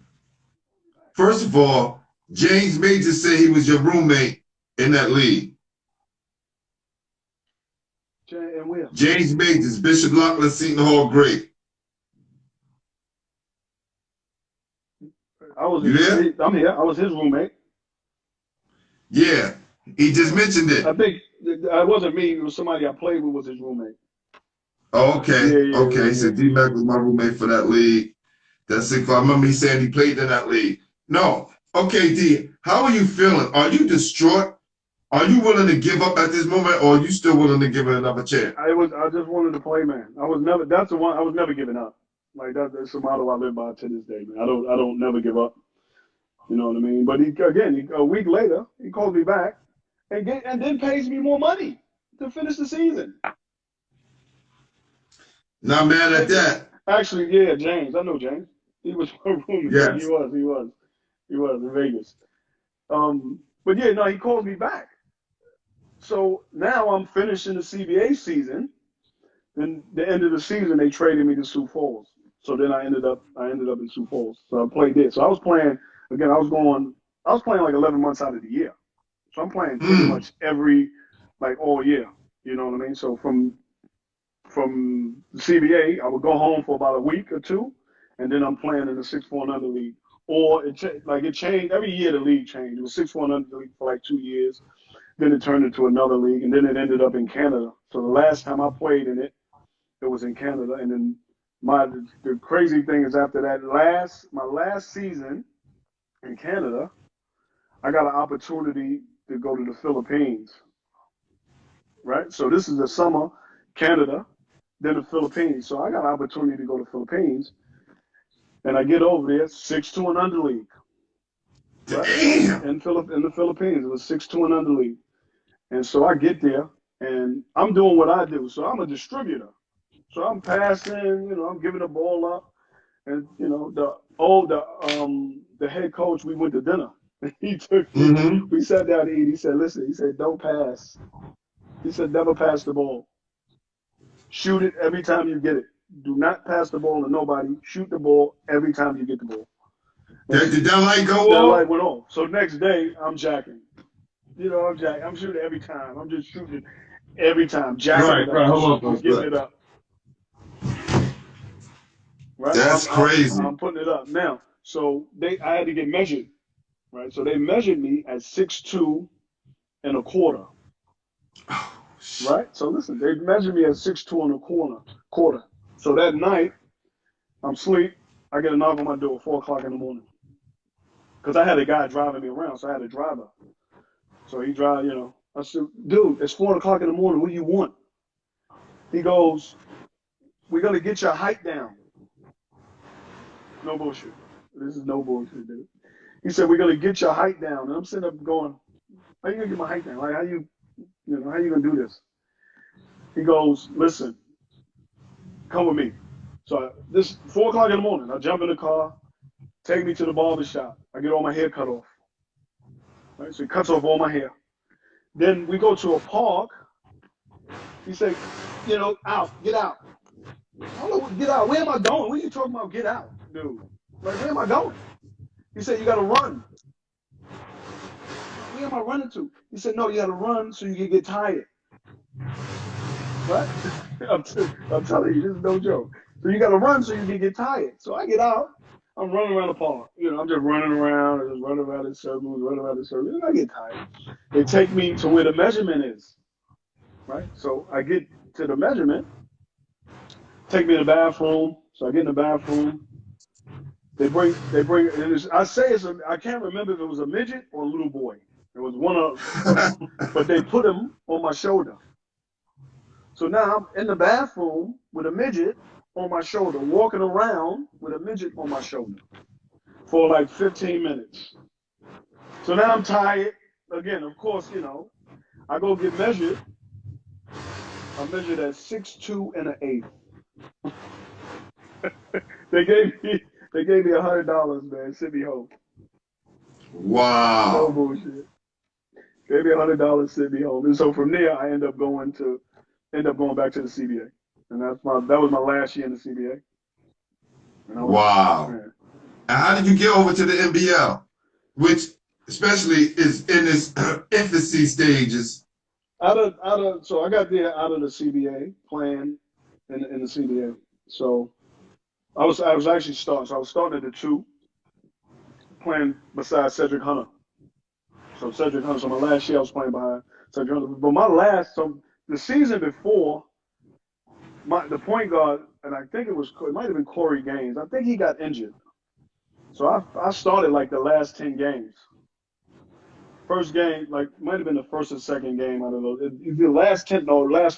First of all, James Major said he was your roommate in that league. And where? James Majors, Bishop Lockland Seton Hall great. You there? I'm here. I was his roommate. Yeah, he just mentioned it. I think it wasn't me. It was somebody I played with was his roommate. Oh, okay. Yeah. He said D-Mac was my roommate for that league. That's it. I remember he said he played in that league. No. Okay, D, how are you feeling? Are you distraught? Are you willing to give up at this moment, or are you still willing to give it another chance? I just wanted to play, man. I was never giving up. Like that's the motto I live by to this day, man. I don't never give up. You know what I mean? But a week later, he calls me back and then pays me more money to finish the season. Not mad at that. Actually, yeah, James. I know James. He was my roommate. Yes. He was in Vegas. But yeah, no, he called me back. So now I'm finishing the CBA season. Then the end of the season, they traded me to Sioux Falls. So then I ended up in Sioux Falls. So I played there. So I was playing again. I was playing like 11 months out of the year. So I'm playing pretty much all year. You know what I mean? So from the CBA, I would go home for about a week or two, and then I'm playing in the 6'4" and under league. Or it changed every year. The league changed. It was 6'4" and under league for like 2 years. Then it turned into another league, and then it ended up in Canada. So the last time I played in it, it was in Canada. And then the crazy thing is after that my last season in Canada, I got an opportunity to go to the Philippines. Right? So this is the summer, Canada, then the Philippines. So I got an opportunity to go to the Philippines. And I get over there, 6'2" and under league. Right? Damn. In the Philippines, it was 6'2" and under league. And so I get there, and I'm doing what I do. So I'm a distributor. So I'm passing, I'm giving the ball up. And the head coach, we went to dinner. He took me. Mm-hmm. We sat down to eat. He said, "Listen," he said, "don't pass." He said, "Never pass the ball. Shoot it every time you get it. Do not pass the ball to nobody. Shoot the ball every time you get the ball." Did that light go That light off? went off. So next day, I'm jacking. I'm jacking. I'm shooting every time. I'm just shooting every time, jacking it up, Right. Hold on, just getting it up. Right? That's crazy. I'm putting it up now. So I had to get measured. Right? So they measured me at 6'2" and a quarter. Right? So listen, they measured me at 6'2" and a quarter. So that night, I'm asleep. I get a knock on my door, 4:00 in the morning. Because I had a guy driving me around, so I had a driver. So he drive, I said, "Dude, it's 4:00 in the morning. What do you want?" He goes, "We're gonna get your height down." No bullshit. This is no bullshit, dude. He said, "We're gonna get your height down." And I'm sitting up going, "How you gonna get my height down? Like, how you gonna do this?" He goes, "Listen, come with me." So this 4:00 in the morning, I jump in the car, take me to the barber shop. I get all my hair cut off. Right? So he cuts off all my hair. Then we go to a park. He said, get out. I don't know, get out. Where am I going? What are you talking about? Get out, dude. Like, where am I going? He said, "You got to run." Where am I running to? He said, "No, you got to run so you can get tired." Right? I'm telling you, this is no joke. So you got to run so you can get tired. So I get out. I'm running around the park. I'm just running around and just running around in circles, and I get tired. They take me to where the measurement is. Right? So I get to the measurement, take me to the bathroom. So I get in the bathroom. They bring, and I can't remember if it was a midget or a little boy. It was one of, but they put him on my shoulder. So now I'm in the bathroom with a midget on my shoulder, walking around with a midget on my shoulder for like 15 minutes. So now I'm tired. Again, of course, I go get measured. I'm measured at 6'2" and an 1/8. They gave me $100, man. Send me home. Wow. No bullshit. Gave me $100, sent me home. And so from there, I end up going back to the CBA, and that was my last year in the CBA. Wow. Man. And how did you get over to the NBL, which especially is in its infancy stages? So I got there out of the CBA, playing in the CBA. So I was actually starting. So I was starting at the 2, playing beside Cedric Hunter. So my last year I was playing behind Cedric Hunter. But the season before, the point guard, and I think it might have been Corey Gaines. I think he got injured. So I started like the last 10 games. First game, might have been the first or second game out of those. The last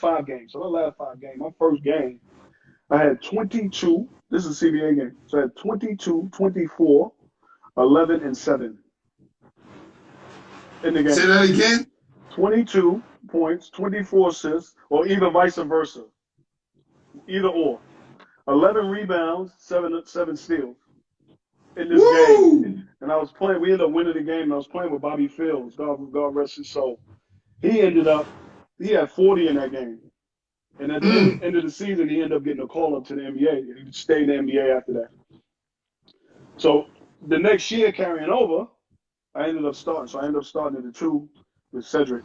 5 games. So the last 5 games, my first game, I had 22. This is a CBA game. So I had 22, 24, 11, and 7 in the game. Say that again? 22 points, 24 assists, or either vice versa. Either or. 11 rebounds, 7 steals in this game. And I was playing, we ended up winning the game, and I was playing with Bobby Fields, God rest his soul. He had 40 in that game. And at the end of the season, he ended up getting a call up to the NBA. He stayed in the NBA after that. So the next year, carrying over, I ended up starting. So I ended up starting at the 2 with Cedric.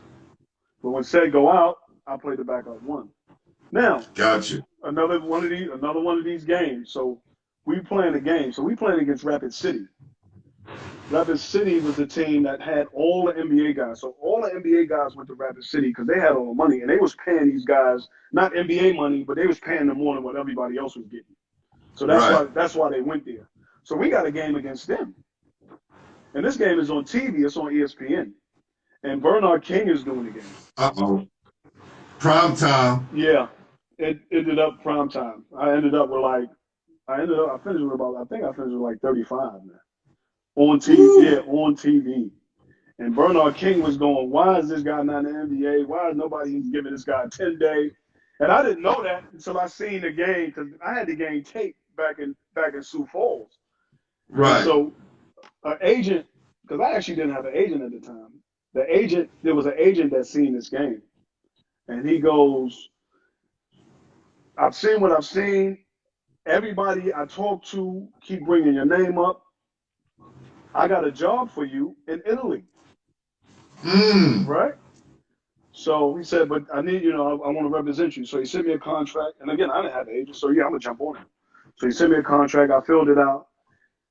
But when Ced go out, I played the backup 1. Now, gotcha. Another one of these games. So we playing a game. So we playing against Rapid City. Rapid City was the team that had all the NBA guys. So all the NBA guys went to Rapid City because they had all the money, and they was paying these guys not NBA money, but they was paying them more than what everybody else was getting. So that's why they went there. So we got a game against them, and this game is on TV. It's on ESPN, and Bernard King is doing the game. Prime time. Yeah, it ended up prime time. I finished with like 35, man. On TV, on TV. And Bernard King was going, "Why is this guy not in the NBA? Why is nobody giving this guy a 10-day?" And I didn't know that until I seen the game, because I had the game taped back in Sioux Falls. Right. And so an agent, because I actually didn't have an agent at the time. There was an agent that seen this game, and he goes, "I've seen what I've seen. Everybody I talk to keep bringing your name up. I got a job for you in Italy." Right? So he said, "But I need, I want to represent you." So he sent me a contract. And again, I didn't have an agent. So yeah, I'm going to jump on it. So he sent me a contract. I filled it out.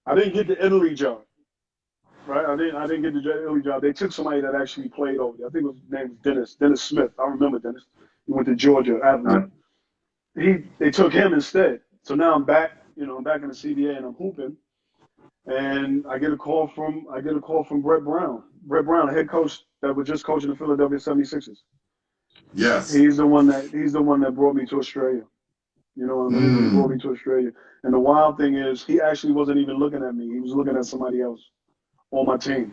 I didn't get the Italy job. Right? I didn't get the Italy job. They took somebody that actually played over there. I think his name was Dennis Smith. I remember Dennis. He went to Georgia, Atlanta. They took him instead. So now I'm back, I'm back in the CBA and I'm hooping. And I get a call from Brett Brown. Brett Brown, a head coach that was just coaching the Philadelphia 76ers. Yes. He's the one that brought me to Australia. You know what I mean? He brought me to Australia. And the wild thing is, he actually wasn't even looking at me. He was looking at somebody else on my team.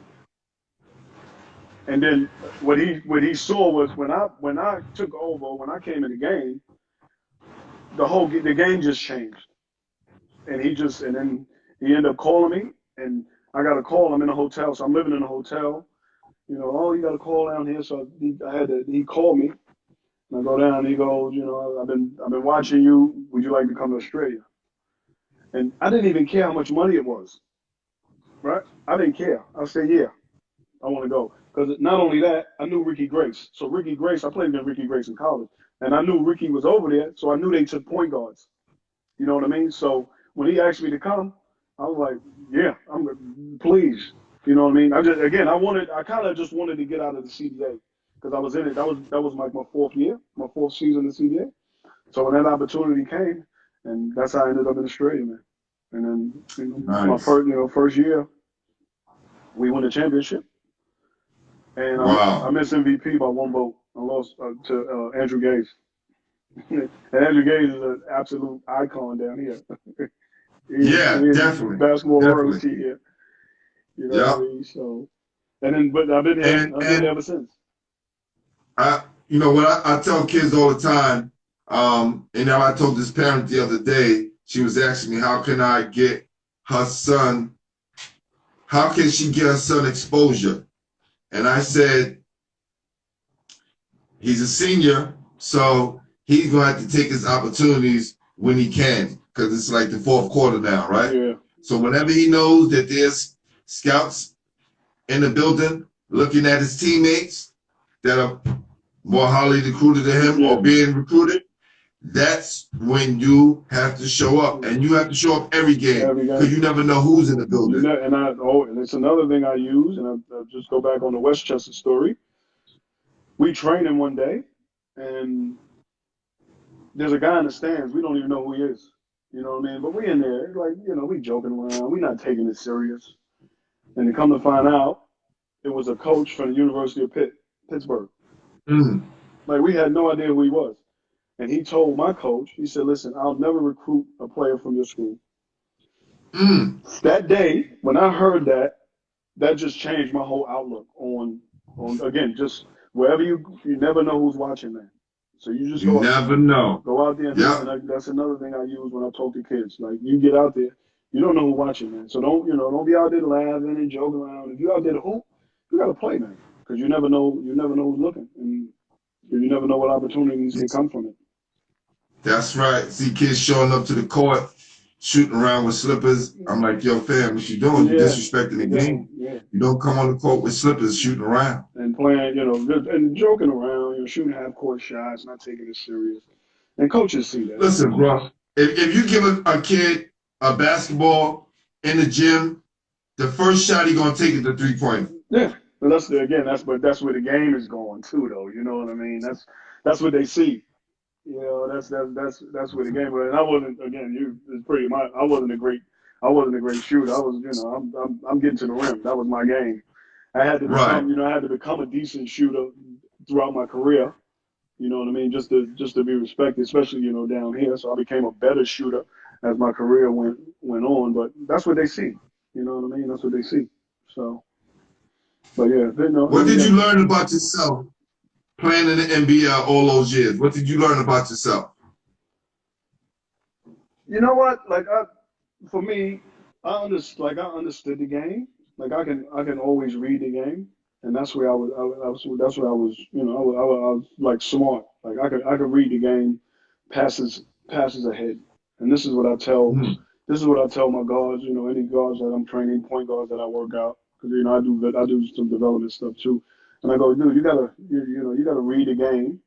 And then what he saw was when I took over, when I came in the game, the game just changed. And then he ended up calling me, and I got a call. I'm in a hotel, so I'm living in a hotel. Oh, you got a call down here. So he called me, and I go down, and he goes, I've been watching you. Would you like to come to Australia? And I didn't even care how much money it was, right? I didn't care. I said, yeah, I want to go. Because not only that, I knew Ricky Grace. So Ricky Grace, I played against Ricky Grace in college, and I knew Ricky was over there, so I knew they took point guards. You know what I mean? So when he asked me to come, I was like, yeah, please. You know what I mean? I kind of just wanted to get out of the CBA because I was in it. That was like my fourth season in the CBA. So when that opportunity came, and that's how I ended up in Australia, man. And then Nice. my first year, we won the championship, and I missed MVP by one vote. I lost to Andrew Gaze. And Andrew Gaze is an absolute icon down here. He's definitely. Basketball royalty here. You know what I mean? So, but I've been here ever since. What I tell kids all the time, and I told this parent the other day, she was asking me, how can she get her son exposure? And I said, he's a senior, so he's going to have to take his opportunities when he can, because it's like the fourth quarter now, right? Yeah. So whenever he knows that there's scouts in the building looking at his teammates that are more highly recruited than him or being recruited, that's when you have to show up. And you have to show up every game because you never know who's in the building. And it's another thing I use, and I'll just go back on the Westchester story. We train him one day, and there's a guy in the stands. We don't even know who he is. You know what I mean? But we in there, like, we joking around. We not taking it serious. And to come to find out, it was a coach from the University of Pittsburgh. Like, we had no idea who he was. And he told my coach, he said, listen, I'll never recruit a player from your school. That day, when I heard that, that just changed my whole outlook on again, just wherever you never know who's watching, man. So you just never know. Go out there, and that's another thing I use when I talk to kids. Like, you get out there, you don't know who's watching, man. So don't be out there laughing and joking around. If you're out there to hoop, you got to play, man, because you never know who's looking, and you never know what opportunities can come from it. That's right. See kids showing up to the court, shooting around with slippers. I'm like, yo, fam, what you doing? You disrespecting the game. Yeah. You don't come on the court with slippers shooting around. And playing, and joking around, shooting half-court shots, not taking it serious. And coaches see that. Listen, bro, if you give a kid a basketball in the gym, the first shot he's going to take is the three-pointer. Yeah. But that's where the game is going, too, though. You know what I mean? That's what they see. That's where the game was. And I wasn't, again, I wasn't a great shooter. I was, I'm getting to the rim. That was my game. I had to become a decent shooter throughout my career. You know what I mean? Just to be respected, especially, down here. So I became a better shooter as my career went on. But that's what they see. You know what I mean? That's what they see. So, but yeah. What did you learn about yourself playing in the NBL all those years? What did you learn about yourself? You know what? Like for me, I understood the game. Like I can always read the game, and that's where that's where I was. You know, I was like smart. Like I could read the game, passes ahead, and this is what I tell. This is what I tell my guards. You know, any guards that I'm training, point guards that I work out, because you know I do some development stuff too, and I go, dude, you gotta read the game.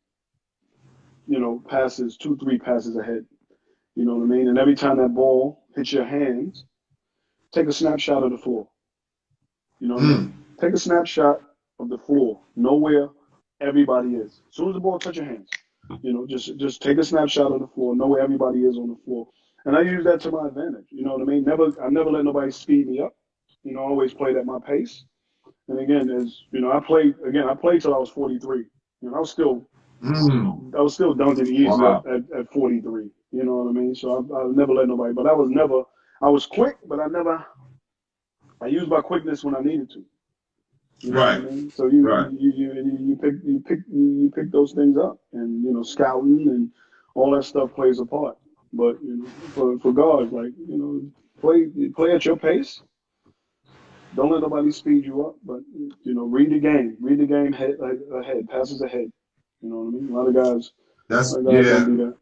You know, passes 2, 3 passes ahead. You know what I mean? And every time that ball hits your hands, take a snapshot of the floor. You know what I mean? Take a snapshot of the floor. Know where everybody is. As soon as the ball touches your hands, you know, just take a snapshot of the floor. Know where everybody is on the floor. And I use that to my advantage. You know what I mean? I never let nobody speed me up. You know, I always played at my pace. And again, as you know, I played till I was 43. You know, I was still dunking easy at 43. You know what I mean? So I never let nobody. But I was quick, but I used my quickness when I needed to. You know what I mean? So you pick those things up, and you know, scouting and all that stuff plays a part. But you know, for guards, like you know, play at your pace. Don't let nobody speed you up, but you know, read the game ahead, passes ahead. You know what I mean? A lot of guys don't do that.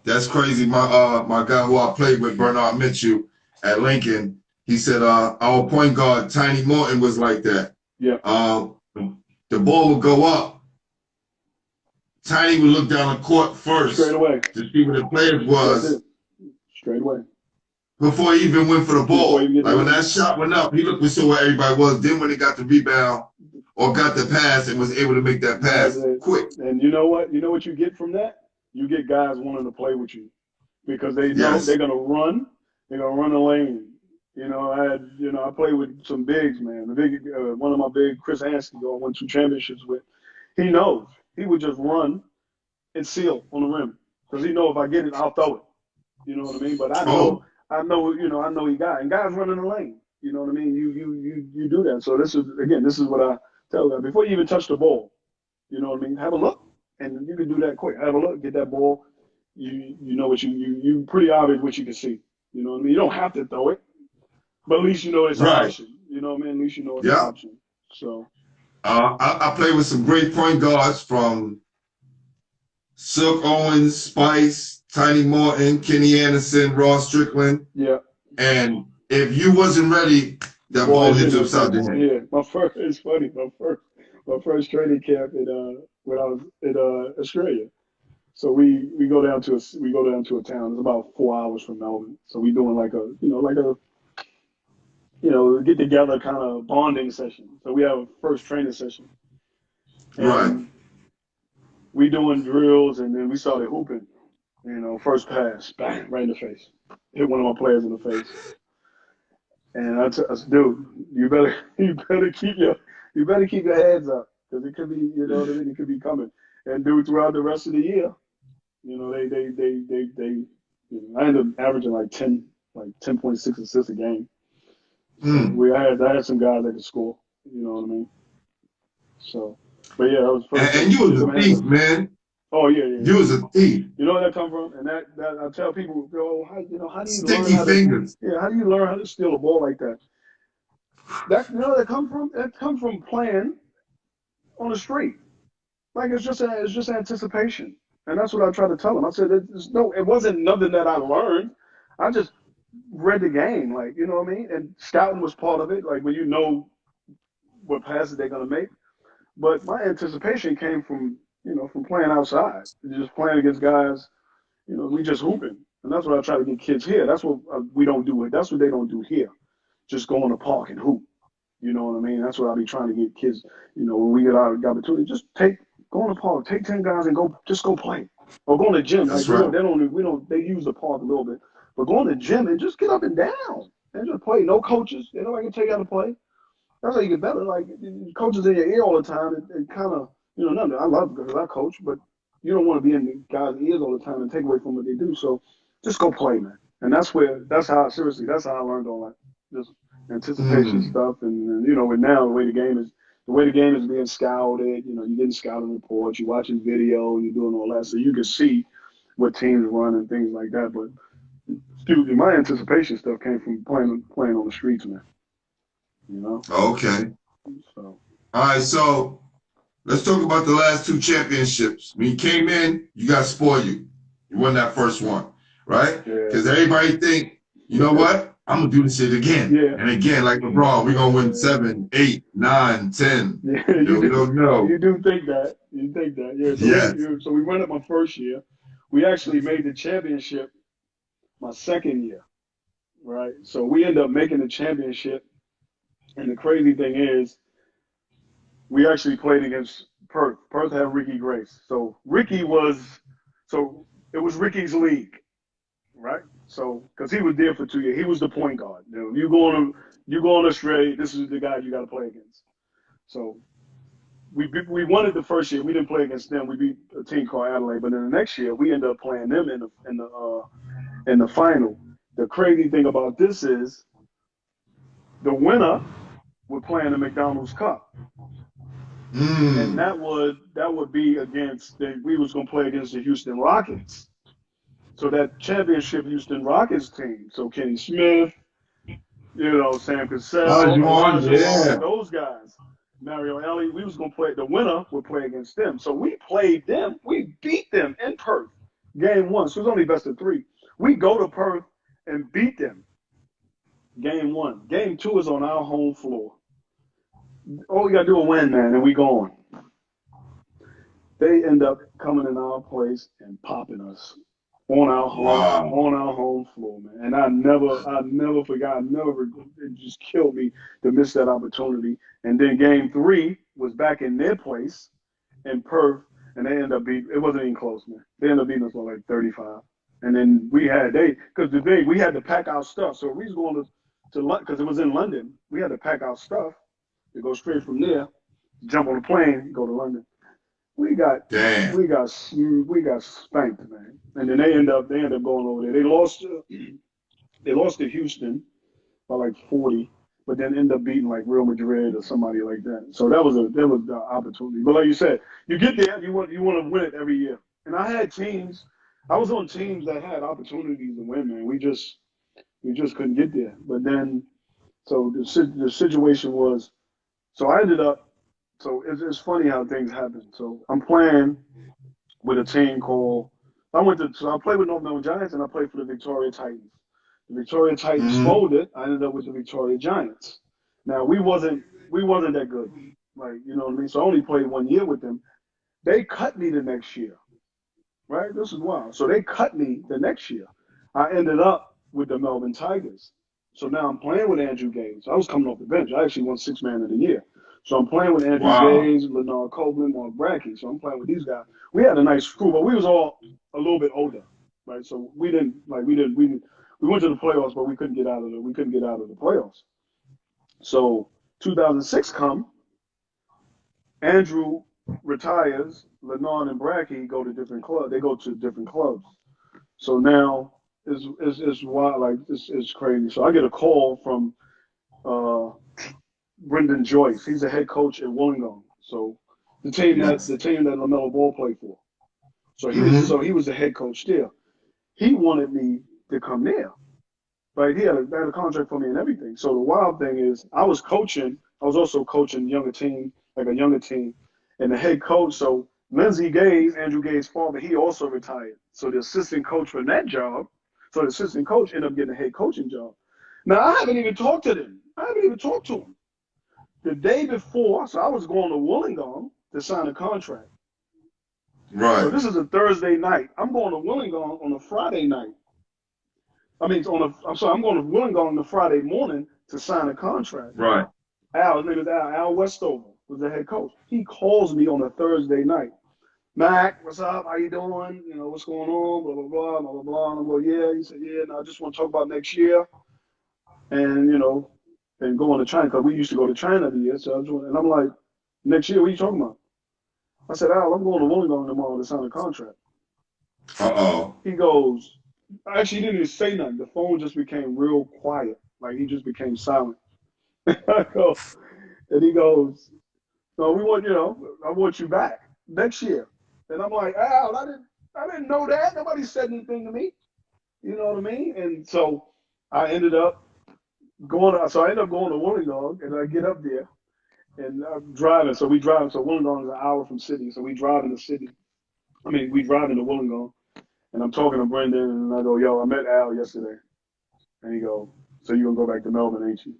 That's crazy. My guy who I played with, Bernard Mitchell at Lincoln, he said our point guard Tiny Morton was like that. Yeah. The ball would go up. Tiny would look down the court first straight away to see where the players was. Straight away. Before he even went for the ball. Like when that shot went up, he looked and saw where everybody was. Then when he got the rebound or got the pass and was able to make that pass quick. And you know what? You know what you get from that? You get guys wanting to play with you because they know they're gonna run. They're gonna run the lane. You know, I played with some bigs, man. The big one of my big Chris Asstst, who I won 2 championships with. He knows. He would just run and seal on the rim because he know if I get it, I'll throw it. You know what I mean? But I know he got it. And guys running the lane. You know what I mean? You do that. So this is what I tell them before you even touch the ball. You know what I mean? Have a look, and you can do that quick. Have a look, get that ball. You know what you pretty obvious what you can see. You know what I mean? You don't have to throw it, but at least you know it's an option. You know what I mean? At least you know it's an option. So I played with some great point guards from Silk Owens, Spice, Tiny Morton, Kenny Anderson, Ross Strickland. Yeah. And if you wasn't ready, that ball hit you upside the head. Yeah, it's funny. My first training camp when I was in Australia. So we go down to a town. It's about 4 hours from Melbourne. So we doing like a get together kind of bonding session. So we have a first training session. And we doing drills, and then we started hooping. You know, first pass, bang, right in the face. Hit one of my players in the face. And I said, dude, you better keep your heads up because it could be, you know what I mean? It could be coming. And dude, throughout the rest of the year, you know, they you know, I ended up averaging like 10.6 assists a game. So I had some guys that could score. You know what I mean? So, but yeah, that was first. And you was a thief, man. Oh yeah. You was a thief. You know where that come from? And that I tell people, how do you sticky fingers? How do you learn how to steal a ball like that? That that come from? That come from playing on the street. Like it's just anticipation, and that's what I try to tell them. I said it wasn't nothing that I learned. I just read the game, like you know what I mean. And scouting was part of it, like when you know what passes they're gonna make. But my anticipation came from playing outside, just playing against guys. You know, we just hooping, and that's what I try to get kids here. That's what we don't do. That's what they don't do here. Just go in the park and hoop. You know what I mean? That's what I be trying to get kids. You know, when we get our opportunity, just go in the park, take 10 guys and go play, or go in the gym. That's right. They use the park a little bit, but go in the gym and just get up and down and just play. No coaches. Nobody can tell you how to play. That's how you get better. Like coaches in your ear all the time. It kind of nothing. I love it because I coach, but you don't want to be in the guys' ears all the time and take away from what they do. So just go play, man. And that's how I learned all that. Just anticipation stuff, and with now the way the game is being scouted. You know, you're getting scouting reports, you're watching video, you're doing all that, so you can see what teams run and things like that. But dude, my anticipation stuff came from playing on the streets, man. You know. Okay. So. All right. So let's talk about the last 2 championships. When you came in, you got spoiled. You won that first one, right? Because everybody think, you know what? I'm gonna do this shit again and again, like LeBron. We're gonna win 7, 8, 9, 10. Yeah, we don't know. You do think that. You think that. Yeah. So we won it my first year. We actually made the championship my second year, right? So we ended up making the championship. And the crazy thing is, we actually played against Perth. Perth had Ricky Grace. So it was Ricky's league, right? So, because he was there for 2 years. He was the point guard. You know, you go on astray, this is the guy you got to play against. So we won it the first year. We didn't play against them. We beat a team called Adelaide. But then the next year, we ended up playing them in the final. The crazy thing about this is the winner would play in the McDonald's Cup. And that would be we was going to play against the Houston Rockets. So that championship Houston Rockets team, so Kenny Smith, Sam Cassell, those guys, Mario Ellie, we was going to play, the winner would play against them. So we played them, we beat them in Perth, game 1. So it was only best of 3. We go to Perth and beat them, game 1. Game 2 is on our home floor. All we got to do is win, man, and we gone. They end up coming in our place and popping us. On our home floor, man. And I never forgot. It just killed me to miss that opportunity. And then game 3 was back in their place in Perth, and they ended up it wasn't even close, man. They ended up beating us by like 35. And then we had to pack our stuff. So we was going to London, because it was in London. We had to pack our stuff to go straight from there, jump on a plane, go to London. We got spanked, man. And then they end up going over there. They lost to Houston by like 40, but then end up beating like Real Madrid or somebody like that. So that was the opportunity. But like you said, you get there, you want to win it every year. And I was on teams that had opportunities to win, man. We just couldn't get there. But then, so the situation was, so I ended up. So it's funny how things happen. So I'm playing with a team called. I played with North Melbourne Giants, and I played for the Victoria Titans. The Victoria Titans folded. I ended up with the Victoria Giants. Now we wasn't that good, like, you know what I mean. So I only played 1 year with them. They cut me the next year, right? This is wild. So they cut me the next year. I ended up with the Melbourne Tigers. So now I'm playing with Andrew Gaze. I was coming off the bench. I actually won 6th man of the year. So I'm playing with Andrew Gaze, Leonard Copeland, Mark Brackey. So I'm playing with these guys. We had a nice crew, but we was all a little bit older, right? So we went to the playoffs, but we couldn't get out of the playoffs. So 2006 come, Andrew retires, Leonard and Brackey go to different clubs. They go to different clubs. So now it's wild, like it's crazy. So I get a call from Brendan Joyce. He's a head coach at Wollongong. So the team that LaMelo Ball played for. So he was the head coach there. He wanted me to come there. Right? He had a contract for me and everything. So the wild thing is I was also coaching a younger team. And the head coach, so Lindsey Gaze, Andrew Gaze's father, he also retired. So the assistant coach for that job, so the assistant coach ended up getting a head coaching job. Now I haven't even talked to them. The day before, so I was going to Wollongong to sign a contract. Right. So this is a Thursday night. I'm going to Wollongong on a Friday night. I'm going to Wollongong on the Friday morning to sign a contract. Right. His name is Al Westover was the head coach. He calls me on a Thursday night. Mack, what's up? How you doing? You know, what's going on? Blah, blah, blah, blah, blah, blah. And I'm like, yeah. He said, yeah, no, I just want to talk about next year. And, and going to China, because we used to go to China every year. So and I'm like, next year, what are you talking about? I said, Al, I'm going to Wollongong tomorrow to sign a contract. Uh-oh. He goes, actually, he didn't even say nothing. The phone just became real quiet. Like, he just became silent. And he goes, no, I want you back next year. And I'm like, Al, I didn't know that. Nobody said anything to me. You know what I mean? And so I ended up going to Wollongong, and I get up there, and I'm driving. So we driving. So Wollongong is an hour from Sydney. So we drive in the city. We drive into Wollongong, and I'm talking to Brendan, and I go, yo, I met Al yesterday. And he go, so you gonna go back to Melbourne, ain't you?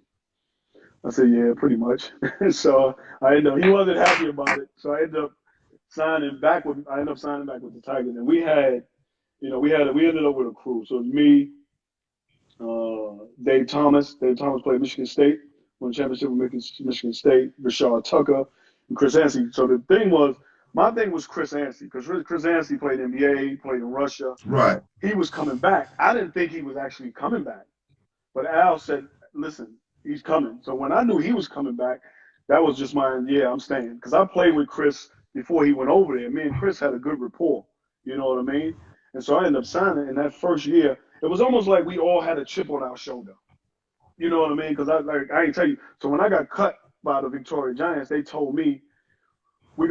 I said, yeah, pretty much. So he wasn't happy about it. So I ended up signing back with the Tigers. And we ended up with a crew. So it was me, Dave Thomas. Dave Thomas played Michigan State, won the championship with Michigan State, Rashard Tucker, and Chris Anstey. So my thing was Chris Anstey, because Chris Anstey played NBA, played in Russia. Right. He was coming back. I didn't think he was actually coming back. But Al said, listen, he's coming. So when I knew he was coming back, that was just I'm staying. Because I played with Chris before he went over there. Me and Chris had a good rapport. You know what I mean? And so I ended up signing. In that first year, it was almost like we all had a chip on our shoulder. You know what I mean? Because I ain't tell you. So when I got cut by the Victoria Giants, they told me we're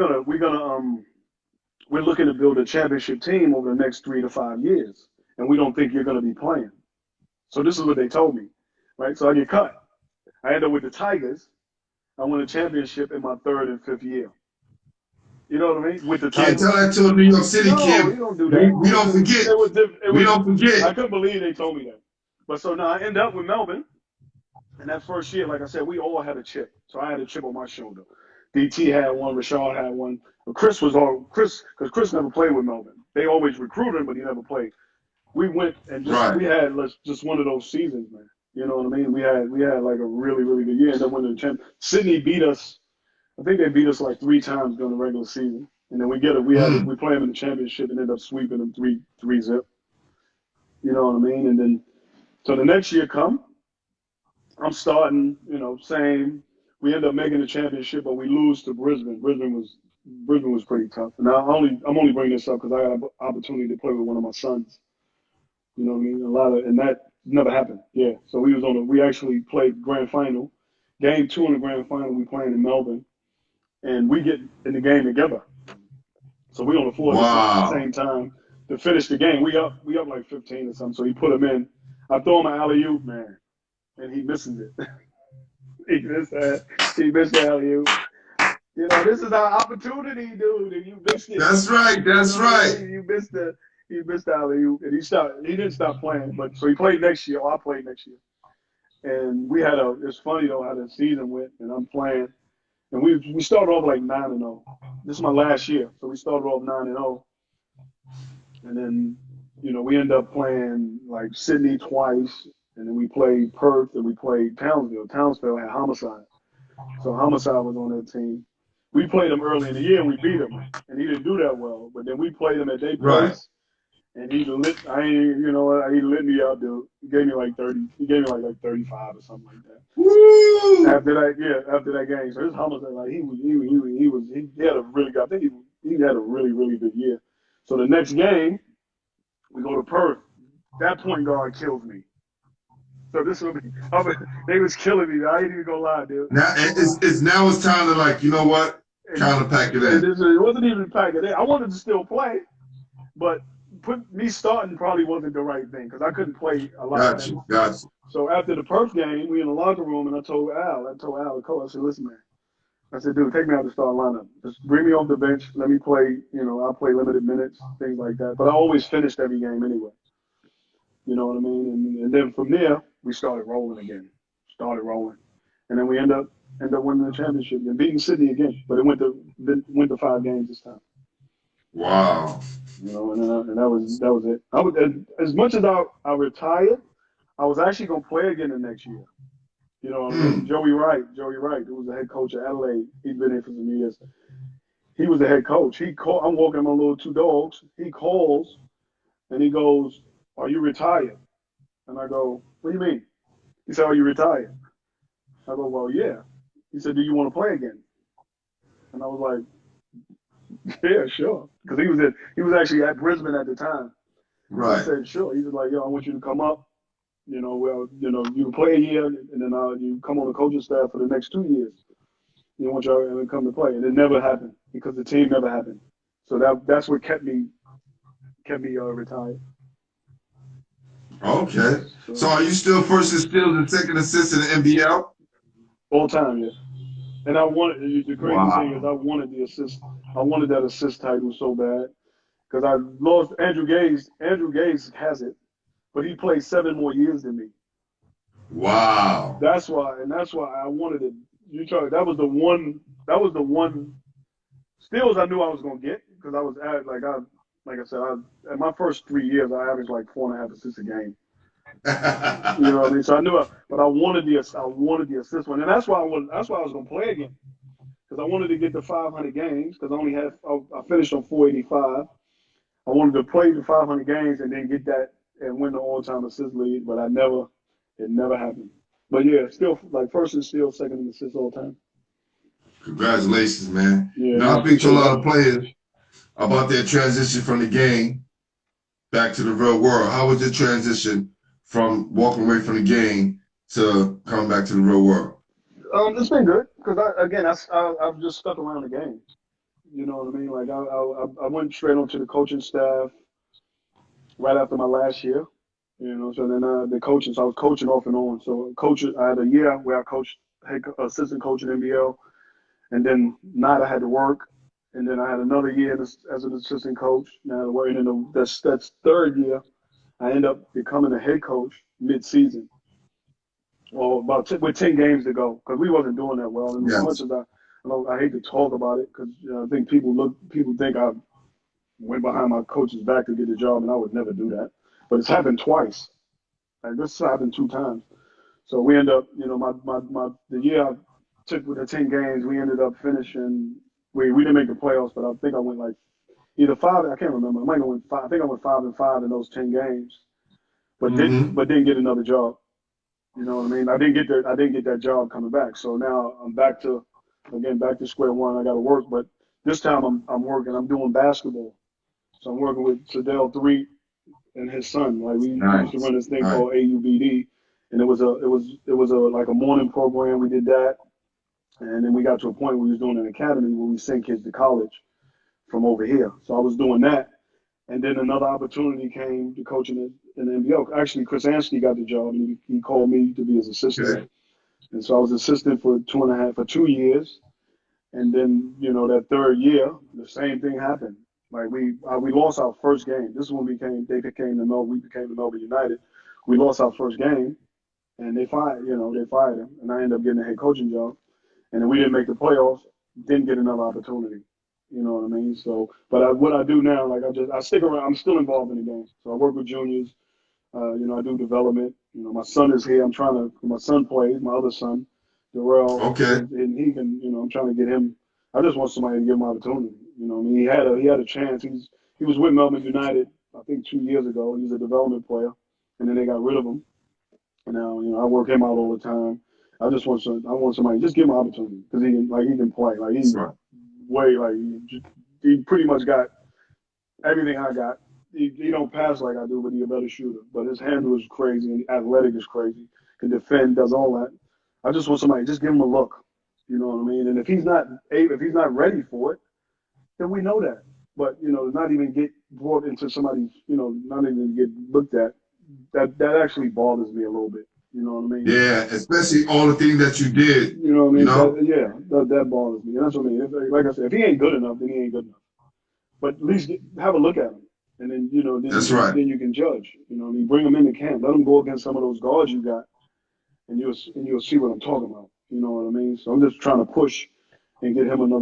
looking to build a championship team over the next 3 to 5 years, and we don't think you're gonna be playing. So this is what they told me, right? So I get cut. I end up with the Tigers. I won a championship in my 3rd and 5th year. You know what I mean? With the Can't Tigers. tell that to a New York City kid. No, you don't do that. We don't forget. We don't forget. I couldn't believe they told me that. But so now I end up with Melbourne. And that first year, like I said, we all had a chip. So I had a chip on my shoulder. DT had one. Rashard had one. But Chris, because Chris never played with Melbourne. They always recruited him, but he never played. We went and we had just one of those seasons, man. You know what I mean? We had like a really, really good year. And then when the Sydney beat us, I think they beat us like 3 times during the regular season. And then we play them in the championship and end up sweeping them 3-0. You know what I mean? And then so the next year I'm starting, same. We end up making the championship, but we lose to Brisbane. Brisbane was pretty tough. And I'm only bringing this up because I got an opportunity to play with one of my sons. You know what I mean? And that never happened. Yeah. So we actually played grand final. Game 2 in the grand final, we playing in Melbourne. And we get in the game together. So we on the floor at the same time to finish the game. We up like 15 or something. So he put him in. I throw him an alley-oop, man. And he misses it. He missed that. He missed the alley-oop. This is our opportunity, dude. And you missed it. That's right. That's right. You missed the alley-oop. And he didn't stop playing. But so he played next year. I played next year. And it's funny though how the season went, and I'm playing. And we started off like 9-0. This is my last year. So we started off 9-0. And then, we end up playing like Sydney twice. And then we played Perth and we played Townsville. Townsville had Homicide. So Homicide was on that team. We played him early in the year and we beat him. And he didn't do that well. But then we played him at their place. And he lit me up, dude. He gave me like 30. He gave me like 35 or something like that. Woo! After that game. So his Homicide, like he had a really good, I think he had a really, really good year. So the next game, we go to Perth. That point guard kills me. So this will be, they was killing me. I ain't even gonna lie, dude. Now it's time to, like, you know what? Kind of pack it in. It wasn't even pack it in. I wanted to still play, but me starting probably wasn't the right thing because I couldn't play a lot. Got you. So after the Perth game, we in the locker room, and I told Al, the coach, I said, listen, man. I said, dude, take me out the start lineup. Just bring me off the bench. Let me play, I'll play limited minutes, things like that. But I always finished every game anyway. You know what I mean? And then from there, we started rolling again. And then we end up winning the championship and beating Sydney again. But it went to 5 games this time. Wow. And that was it. As much as I retired, I was actually gonna play again the next year. You know what I mean? Joey Wright, who was the head coach at Adelaide. He'd been here for some years. He was the head coach. I'm walking my little 2 dogs. He calls and he goes, "Are you retired?" And I go, "What do you mean?" He said, "Are you retired?" I go, "Well, yeah." He said, "Do you want to play again?" And I was like, "Yeah, sure." Because he was actually at Brisbane at the time. Right. I said, "Sure." He was like, "Yo, I want you to come up. You can play a year, and then you come on the coaching staff for the next 2 years. You want y'all to come to play." And it never happened because the team never happened. So that's what kept me kept me retired. Okay. So are you still first in steals and second assist in the NBL? All time, yeah. And I wanted the crazy thing is Wow. I wanted the assist. I wanted that assist title so bad because I lost Andrew Gaze. Andrew Gaze has it, but he played 7 more years than me. Wow. That's why I wanted it. That was the one. That was the one steals I knew I was gonna get because I was like I said, at my first 3 years I averaged like 4.5 assists a game. You know what I mean? So I knew, but I wanted the assist one, and that's why I was gonna play again because I wanted to get the 500 games because I finished on 485. I wanted to play the 500 games and then get that and win the all-time assist lead, but it never happened. But yeah, still like first and steal, second in assists all time. Congratulations, man. Yeah, Now, I I speak to a appreciate lot that. of players about their transition from the game back to the real world. How was your transition from walking away from the game to come back to the real world? It's been good because I've just stuck around the game. You know what I mean? Like I went straight onto the coaching staff right after my last year. You know, so then the coaching. So I was coaching off and on. So I had a year where I coached assistant coach at NBL, and then I had to work, and then I had another year as an assistant coach. Now working in that's third year, I ended up becoming a head coach mid-season. Well, with 10 games to go, because we wasn't doing that well. And as much Yes. as I hate to talk about it, because I think people think I went behind my coach's back to get the job, and I would never do that. But it's happened twice. Like this happened 2 times. So we end up, the year I took with the 10 games, we ended up finishing. We didn't make the playoffs, but I think I went like either 5. I can't remember. I might have went 5. I think I went 5-5 in those 10 games, but Mm-hmm. didn't get another job. You know what I mean? I didn't get that job coming back. So now I'm back to square one. I got to work, but this time I'm working. I'm doing basketball. So I'm working with Sadell 3 and his son. Like we used to Nice. run this thing Nice. called AUBD, and it was like a morning program. We did that, and then we got to a point where we was doing an academy where we sent kids to college from over here. So I was doing that, and then another opportunity came to coaching in the NBL. Actually, Chris Asstst got the job, and he called me to be his assistant. Okay. And so I was assistant for 2 years, and then that third year, the same thing happened. Like we lost our first game. This is when they became the Melbourne. We became the Melbourne United. We lost our first game, and they fired him, and I ended up getting a head coaching job. And then we didn't make the playoffs. Didn't get another opportunity. You know what I mean? So, but what I do now, like I stick around. I'm still involved in the game. So I work with juniors. I do development. My son is here. My son plays. My other son, Darryl, Okay. and he can. I'm trying to get him. I just want somebody to give him opportunity. I mean, he had a chance. He was with Melbourne United, I think 2 years ago. He was a development player, and then they got rid of him. And now, I work him out all the time. I want somebody just give him opportunity because he can play. Like That's right. he pretty much got everything I got. He don't pass like I do, but he's a better shooter. But his handle is crazy and athletic is crazy. Can defend, does all that. I just want somebody just give him a look. You know what I mean? And if he's not ready for it, then we know that. But not even get brought into somebody's, not even get looked at. That actually bothers me a little bit. You know what I mean? Yeah, especially all the things that you did, You know what I you mean? know? That bothers me. And that's what I mean. Like I said, if he ain't good enough, then he ain't good enough. But at least have a look at him, and then That's right. then you can judge. You bring him into camp, let him go against some of those guards you got, and you'll see what I'm talking about. You know what I mean? So I'm just trying to push and get him an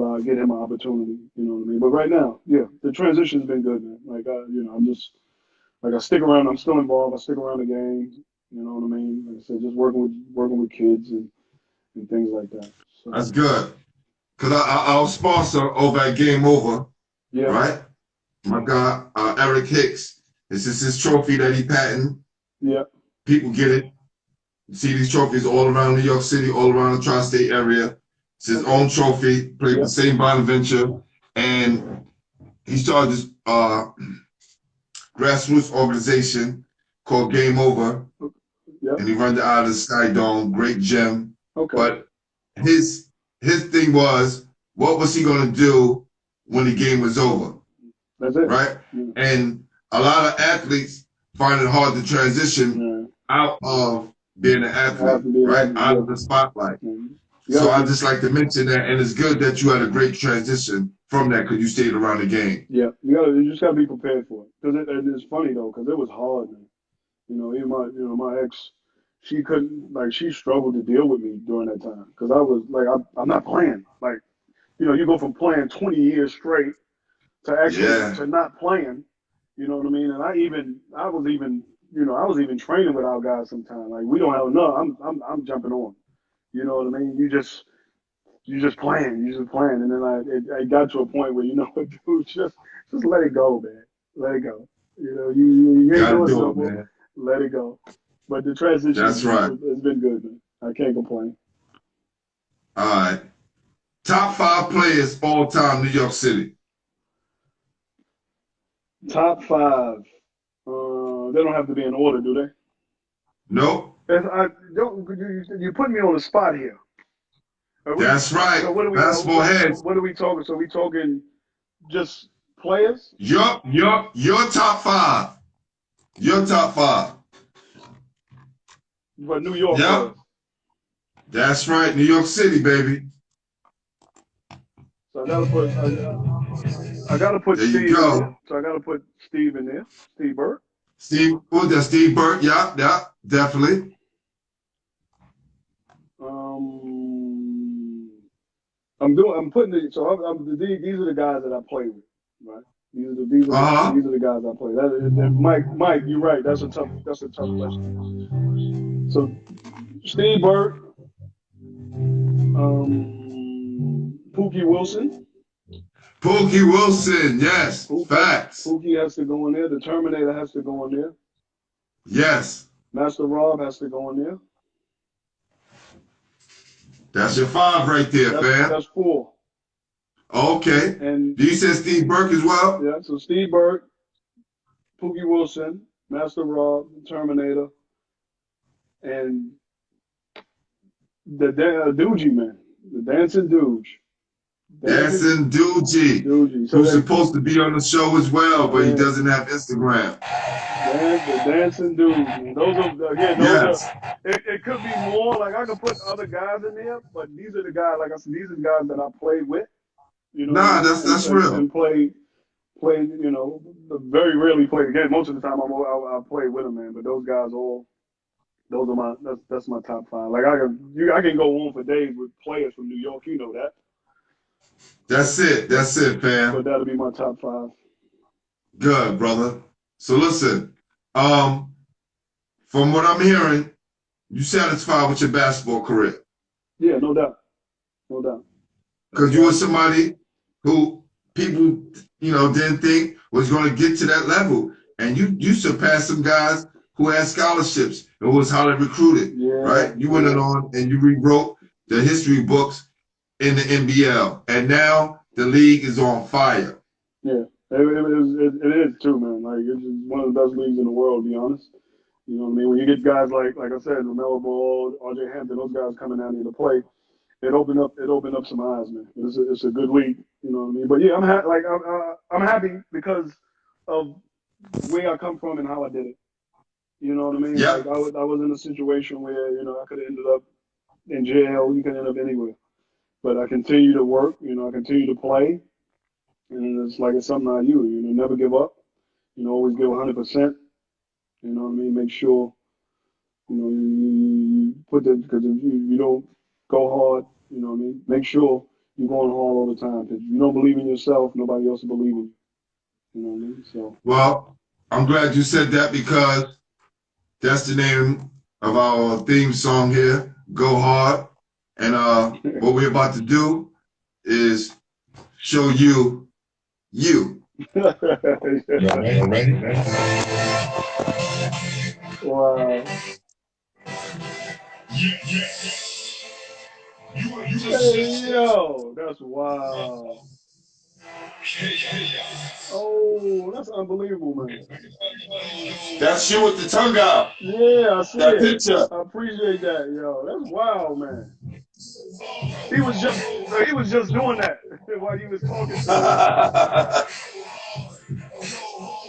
opportunity. You know what I mean? But right now, yeah, the transition's been good, man. Like I'm just like I stick around. I'm still involved. I stick around the game. You know what I mean? Like I said, just working with kids and things like that. So That's good. Because our sponsor over at Game Over, yeah, right? My guy, Eric Hicks. This is his trophy that he patented. yeah, People get it. You see these trophies all around New York City, all around the tri-state area. It's his own trophy, played with the same Bonaventure. And he started this grassroots organization called Game Over. yeah. And he runs it out of the Sky Dome, great gym. Okay, But his thing was, what was he going to do when the game was over, that's it. right? Yeah. And a lot of athletes find it hard to transition out of being an athlete, right? Out of the spotlight. So I just like to mention that, and it's good that you had a great transition from that because you stayed around the game. Yeah, you just gotta be prepared for it. Because it's funny though, because it was hard, man. You know, even my ex, she couldn't, like, she struggled to deal with me during that time because I was like, I'm not playing. Like, you know, you go from playing 20 years straight to actually to not playing. You know what I mean? And I was even training with our guys sometimes. Like, we don't have enough. I'm jumping on. You know what I mean? You just playing, and then I got to a point where, you know what, dude, just let it go, man. Let it go. You know, you ain't doing something. Man. Let it go. But the transition, that's right. It's been good, man. I can't complain. All right. Top 5 players all time, New York City. Top 5. They don't have to be in order, do they? Nope. You put me on the spot here. That's right. So basketball heads. What are we talking? So we talking just players? Your top 5. Your top 5. For New York. Yep. Players. That's right. New York City, baby. So I gotta put there Steve you go. in there. So I gotta put Steve in there. Steve Burt. That's Steve Burt. Yeah, definitely. I'm putting it. So these are the guys that I play with, right? These are the guys I play. Mike, you're right. That's a tough question. So Steve Burt, Pookie Wilson. Pookie Wilson, yes. Facts. Pookie has to go in there. The Terminator has to go in there. Yes. Master Rob has to go in there. That's your 5 right there, fam. That's 4. Okay. And you said Steve Burke as well? Yeah, so Steve Burke, Pookie Wilson, Master Rob, Terminator, and the Doogie, man. The Dancing Doogie. Dancing Doogie. Who's supposed to be on the show as well, but he doesn't have Instagram. The Dancing Doogie. Those are, it could be more. Like, I could put other guys in there, but these are the guys, like I said, these are the guys that I played with. You know, that's real. And played, you know, very rarely played again. Most of the time I play with them, man. But those guys that's my top 5. Like, I can go on for days with players from New York. You know that. That's it, fam. So that'll be my top 5. Good, brother. So listen, from what I'm hearing, you satisfied with your basketball career? Yeah, no doubt. Because you were somebody who people, you know, didn't think was going to get to that level, and you surpassed some guys who had scholarships and was highly recruited, right? You went on and you rewrote the history books in the NBL, and now the league is on fire. Yeah, it is too, man. Like, it's just one of the best leagues in the world, to be honest. You know what I mean? When you get guys like I said, LaMelo Ball, RJ Hampton, those guys coming out here to play, it opened up some eyes, man. It's a good league, you know what I mean? But yeah, I'm happy because of where I come from and how I did it. You know what I mean? Yeah. Like, I was in a situation where, you know, I could have ended up in jail. You could end up anywhere. But I continue to work, you know, I continue to play. And it's like it's something I use, you know, never give up. You know, always give 100%. You know what I mean? Make sure, you know, you put that, because if you don't go hard, you know what I mean? Make sure you're going hard all the time. Because if you don't believe in yourself, nobody else will believe in you. You know what I mean? So. Well, I'm glad you said that because that's the name of our theme song here, Go Hard. And what we're about to do is show you. Ready? Wow. Hey, yo, that's wow. Oh, that's unbelievable, man. That's you with the tongue out. Yeah, I see that it. picture. I appreciate that, yo. That's wild, man. He was just doing that while he was talking to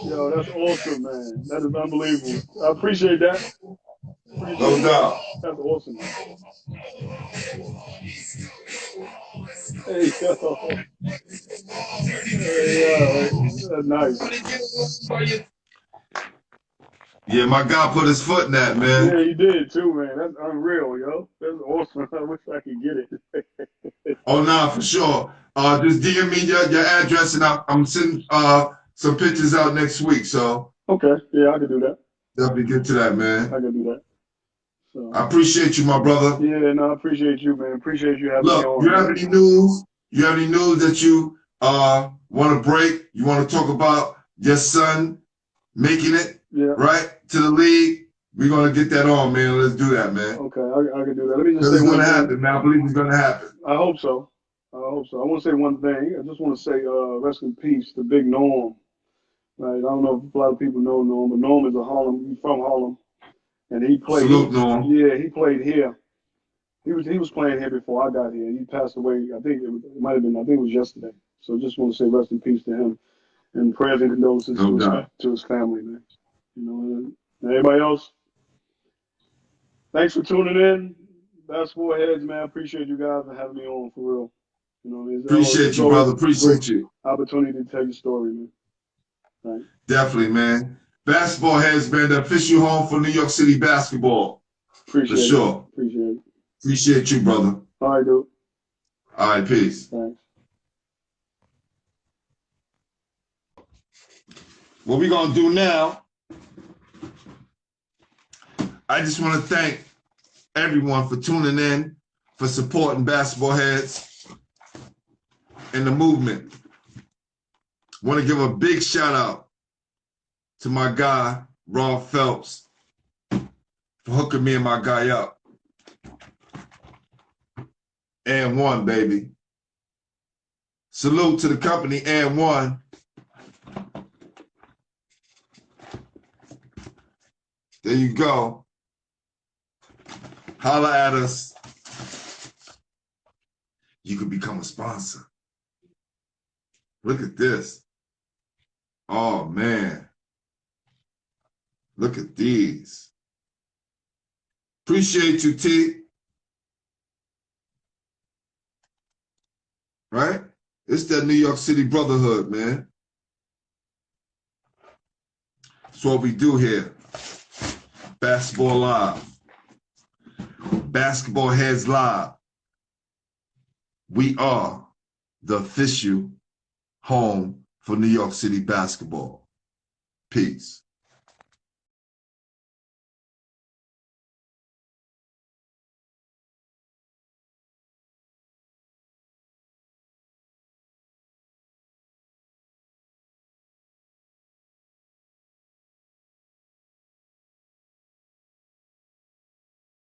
Yo, that's awesome, man. That is unbelievable. I appreciate that. No Appreciate that. doubt. That's awesome. Hey, yo. Hey, that's nice. Yeah, my guy put his foot in that, man. Yeah, he did too, man. That's unreal, yo. That's awesome. I wish I could get it. Oh, nah, for sure. Just DM me your address, and I'm sending some pictures out next week. So Okay, yeah, I could do that. definitely get to that, I man. could do that. So I appreciate you, my brother. yeah, no, I appreciate you, man. Appreciate you having me Look, on. you have any news? You have any news that you want to break? You want to talk about your son making it Yeah. right to the league? We're gonna get that on, man. Let's do that, man. Okay, I can do that. Let me just Because say it's one gonna thing. happen, man. I believe it's gonna happen. I hope so. I hope so. I want to say one thing. I just want to say, rest in peace to Big Norm. Right. I don't know if a lot of people know Norm, but Norm is he's from Harlem, and he played. Salute, Norm. Yeah, he played here. He was playing here before I got here. He passed away. I think it might have been. I think it was yesterday. So just want to say rest in peace to him, and prayers and condolences No doubt. to his family, man. You know, and everybody else. Thanks for tuning in. Basketball heads, man. Appreciate you guys for having me on for real. You know, Appreciate you, brother. Appreciate you. Opportunity to tell your story, man. Right. Definitely, man. Basketball has been the official home for New York City basketball. Appreciate for sure. it. Appreciate it. Appreciate you, brother. All right, dude. All right, peace. Thanks. What we're gonna do now, I just want to thank everyone for tuning in, for supporting Basketball Heads and the movement. Want to give a big shout out to my guy, Rob Phelps, for hooking me and my guy up. And one, baby. Salute to the company, and one. There you go. Holla at us. You could become a sponsor. Look at this. Oh, man. Look at these. Appreciate you, T. Right? It's that New York City brotherhood, man. That's what we do here. Basketball Live. Basketball Heads Live. We are the official home for New York City basketball. Peace.